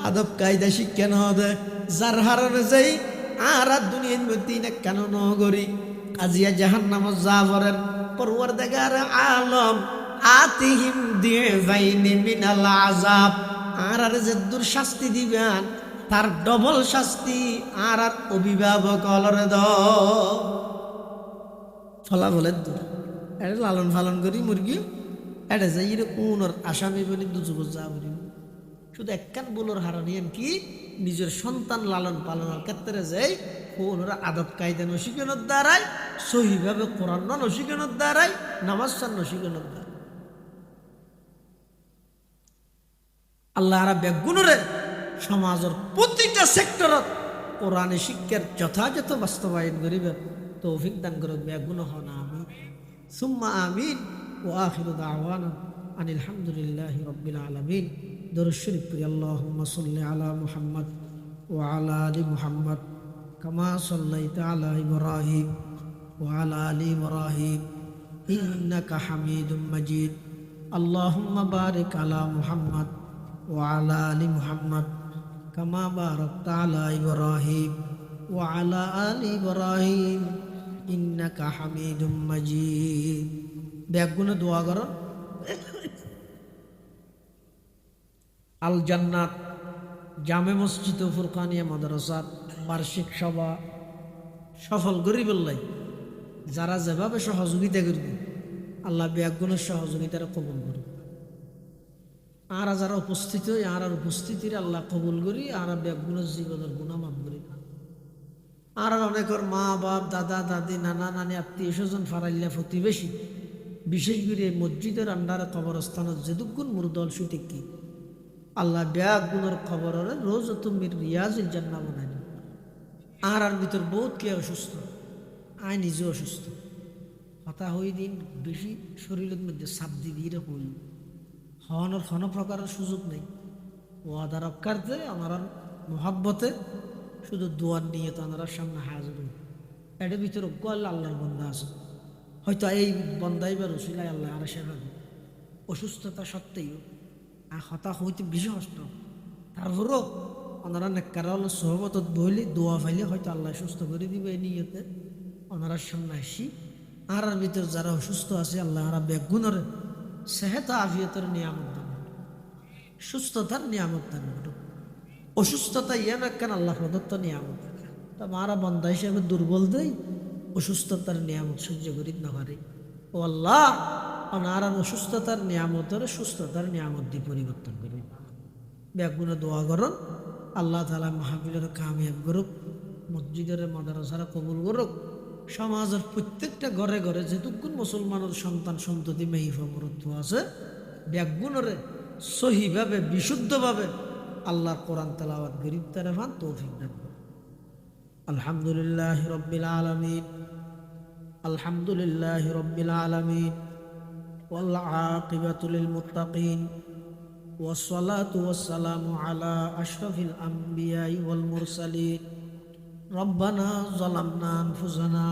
আদব কায়দা শিক্ষা না দে যার হারণে যাই আর দুনিয়ার মধ্যে না কেন নগরী কাজিয়া জাহান্নামে যাবরের পরওয়ারদিগার আলম আতিহিম দিফাইনি মিনাল আযাব আর যে দূর শাস্তি দিবেন তার ডবল শাস্তি আর অভিভাবক অলরে দ ফলাফলের দূর এটা লালন পালন করি মুরগি এটা যাই উনর আসামি বলি দুজব যা বলি শুধু একখান বলোর হারানিয়েন কি নিজের সন্তান লালন পালনের ক্ষেত্রে যাই ওনারা আদব কায়দা নশিকানোর দ্বারাই সহিভাবে কোরআন নশিকানোর দ্বারাই নামাজ নশিকানোর দ্বারা আল্লাহ বেগুনরে সমাজের প্রতিটা সেক্টরত কোরআনে শিক্ষার যথাযথ বাস্তবায়ন করিবে তৌফিক দান করবে বেগুন হন আমিন সুম্মা আমিন ওয়া আখিরু দাওয়ানা আনিল হামদুলিল্লাহি রাব্বিল আলামিন দরুদ শরীফ পড়ি আল্লাহুম্মা সাল্লি আলা মুহাম্মদ ওয়া আলা আলি মুহাম্মদ কামা সাল্লাইতা আলা ইব্রাহিম ওয়া আলা আলি ইব্রাহিম ইন্নাকা হামিদুম মাজিদ আল্লাহুম্মা বারিক আলা মুহাম্মদ وعلى آل محمد كما باركت على إبراهيم وعلى آل إبراهيم إنك حميد مجيد বেগুনে দোয়া করো আল জান্নাত জামে মসজিদ ও ফুরকানিয়া মাদ্রাসার বার্ষিক সভা সফল করি বললাই যারা যেভাবে সহযোগিতা করবে আল্লাহ বেগুনের সহযোগিতার কবুল করবে আর যারা উপস্থিত আর উপস্থিতির আল্লাহ কবুল করি আর বেগুনের জীবনের গুণা মাফ করি আর অনেকের মা বাপ দাদা দাদি নানা নানি আত্মীয় স্বজন ফারাইল্লা প্রতিবেশী বিশেষ করে মসজিদের আন্ডারে কবরস্থানত যেদুগুণ মুরদল সুতে কি আল্লাহ বেগুনের খবরের রোজ তুমি রিয়াজুল জান্নাহ বানাই আর ভিতর বহুত কে অসুস্থ আয় নিজে অসুস্থ হতা হই দিন বেশি শরীরের মধ্যে চাপ দিয়ে হই হওয়ানোর কোনো প্রকারের সুযোগ নেই ওয়াদা রক্ষার্থে ওনারা মোহাব্বতে শুধু দোয়ার নিয়ে তো ওনারা সামনে হাজির হই। এটার ভিতরে আল্লাহ আল্লাহর বন্ধা আছে, হয়তো এই বন্ধাই বা রসিলাই আল্লাহ আর সেবা অসুস্থতা সত্ত্বেও আর হতাশ হইতে বেশি কষ্ট, তারপরও ওনারা নেককারা হলো সহবত বইলে দোয়া ফাইলে হয়তো আল্লাহ সুস্থ করে দিবে এই নিয়তে ওনারা সামনে আসি। আর ভিতর যারা অসুস্থ আছে আল্লাহ আর বেগুনের সেহেত আফিয়তের নিয়ামত দান, সুস্থতার নিয়ামত দান করুক। অসুস্থতা ইয়ান একখান আল্লাহ প্রদত্ত নিয়ামত, তা মারা বন্ধা হিসেবে দুর্বল দেই অসুস্থতার নিয়ামত সহ্য করি না পারে। ও আল্লাহ ওনার অসুস্থতার নিয়ামতের সুস্থতার নিয়ামত দিয়ে পরিবর্তন করি। ব্যাগুনে দোয়া করুন আল্লাহ তাআলা মাহফিলের কামিয়াব করুক, মসজিদের মাদ্রাসারা কবুল করুক, সমাজের প্রত্যেকটা ঘরে ঘরে যেটুকুন মুসলমানের সন্তান সন্ততি মেহিফমরত্ব আছে ব্যাগুনরে সহিভাবে বিশুদ্ধভাবে আল্লাহর কোরআন তেলাওয়াত গরিব তারেফান তৌফিক দেন। আলহামদুলিল্লাহ রব্বিল আলামিন, আলহামদুলিল্লাহ রব্বিল আলামিন, ওয়াল আকিবাতু লিল মুত্তাকিন, ওয়াসসালাতু ওয়াসসালামু আলা আশরাফিল আমবিয়াই ওয়াল মুরসালিন। রব্বানা যালামনা আনফুসানা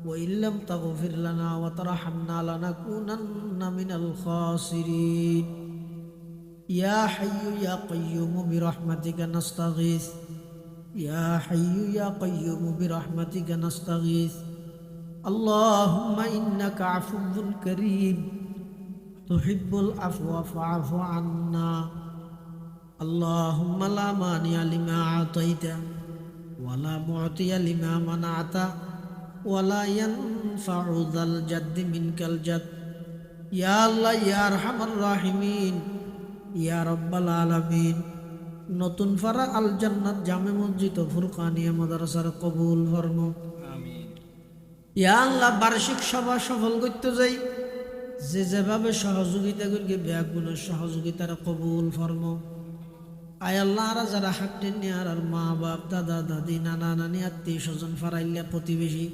ওয়া ইল্লাম তাগফির লানা ওয়া তারহামনা লানাকুনান্না মিনাল খাসিরিন। ইয়া হাইয়্যু ইয়া কাইয়্যুম বিরহমাতিকা নাস্তাগীথ, ইয়া হাইয়্যু ইয়া কাইয়্যুম বিরহমাতিকা নাস্তাগীথ। আল্লাহুম্মা ইন্নাকা আফুউন কারীম তুহিব্বুল আফওয়া ফা'ফু আন্না। আল্লাহুম্মা লা মানি'a লিমা আ'তাইতা ওয়া লা মু'তিয়া লিমা মানা'তা ওয়া লা ইয়ানফা'ু যাল জাদ্দি মিনকাল জাদ। ইয়া আল্লাহ ইয়া আরহামার রাহিমিন, ইয়া রব্বাল আলামিন। নতুন ফারা আল জান্নাত জামে মসজিদ ও ফুরকানিয়া মাদ্রাসার কবুল ফরমাও। আমিন। ইয়া আল্লাহ বার্ষিক সভা সফল করতে যাই যে যেভাবে সহযোগিতা করি ব্যাগুণের সহযোগিতার কবুল ফরমাও। আয় আল্লাহ আর যারা হাঁটেন আর মা বাপ দাদা দাদি নানা নানি আত্মীয় স্বজন ফারাইল্লা প্রতিবেশী,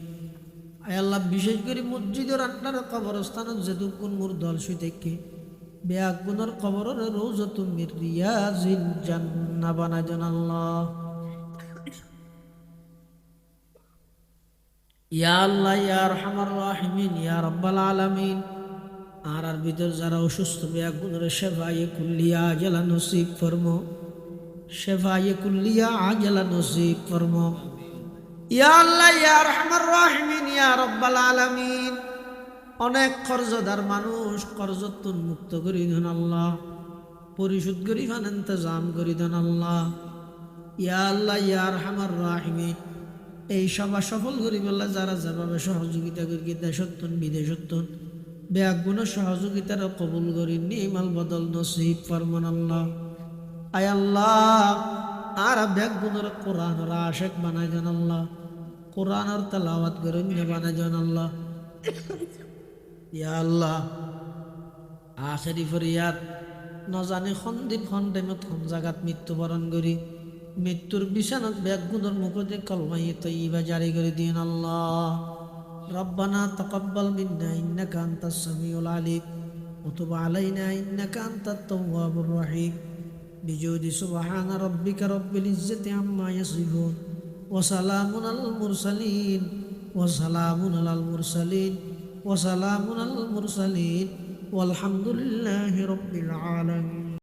আয় আল্লাহ বিশেষ করে মসজিদের আন্ডার কবরস্থানত যেটুকুন মোর দল সুইতেকে ব্যাগুণের কবরের রওজাতুম মির রিয়াজিল জান্নাহ বানাই দেন আল্লাহ। ইয়া আল্লাহ ইয়া আরহামার রাহিমিন, ইয়া রাব্বাল আলামিন। আর ভিতর যারা অসুস্থ ব্যাগুণের শেফায়ে কুল্লিয়া আজলা নসিব ফরমো, শেফায়ে কুল্লিয়া আজলা নসিব ফরমো। ইয়া আল্লাহ ইয়া আরহামার রাহিমিন, ইয়া রাব্বাল আলামিন। অনেক কর্জদার মানুষ কর্জতুন মুক্ত করি দেন আল্লাহ, পরিশোধ করি ফান ইন্তজাম করি দেন আল্লাহ। ইয়া আল্লাহ ইয়া আরহামার রাহিমিন। এই সভা সফল করি বললা যারা যেভাবে সহযোগিতা করি দেশত্তন বিদেশত্তন ব্যাগুণের সহযোগিতার কবুল করি নিমাল বদল নসিব ফরমান আল্লাহ। আয় আল্লাহ আর ব্যাগুণের কোরআনের আশেক বানাই দেন আল্লাহ, কোরআনের তেলাওয়াত করেন বানাই দেন আল্লাহ। ইয়া আল্লাহ আখেরি ফরিয়াদ নজানি খন্দিন খন্ডেমত খন জাগাত মৃত্যুবরণ করি মৃত্যুর বিছানাত ব্যাগুণের মুখতে কলমাই তৈবা জারি করে দিন আল্লাহ। ربنا تقبل منا إنك أنت السميع العليم وتب علينا إنك أنت التواب الرحيم بجود سبحان ربك رب العزة عما يصفون وسلام على المرسلين وسلام على المرسلين وسلام على المرسلين والحمد لله رب العالمين.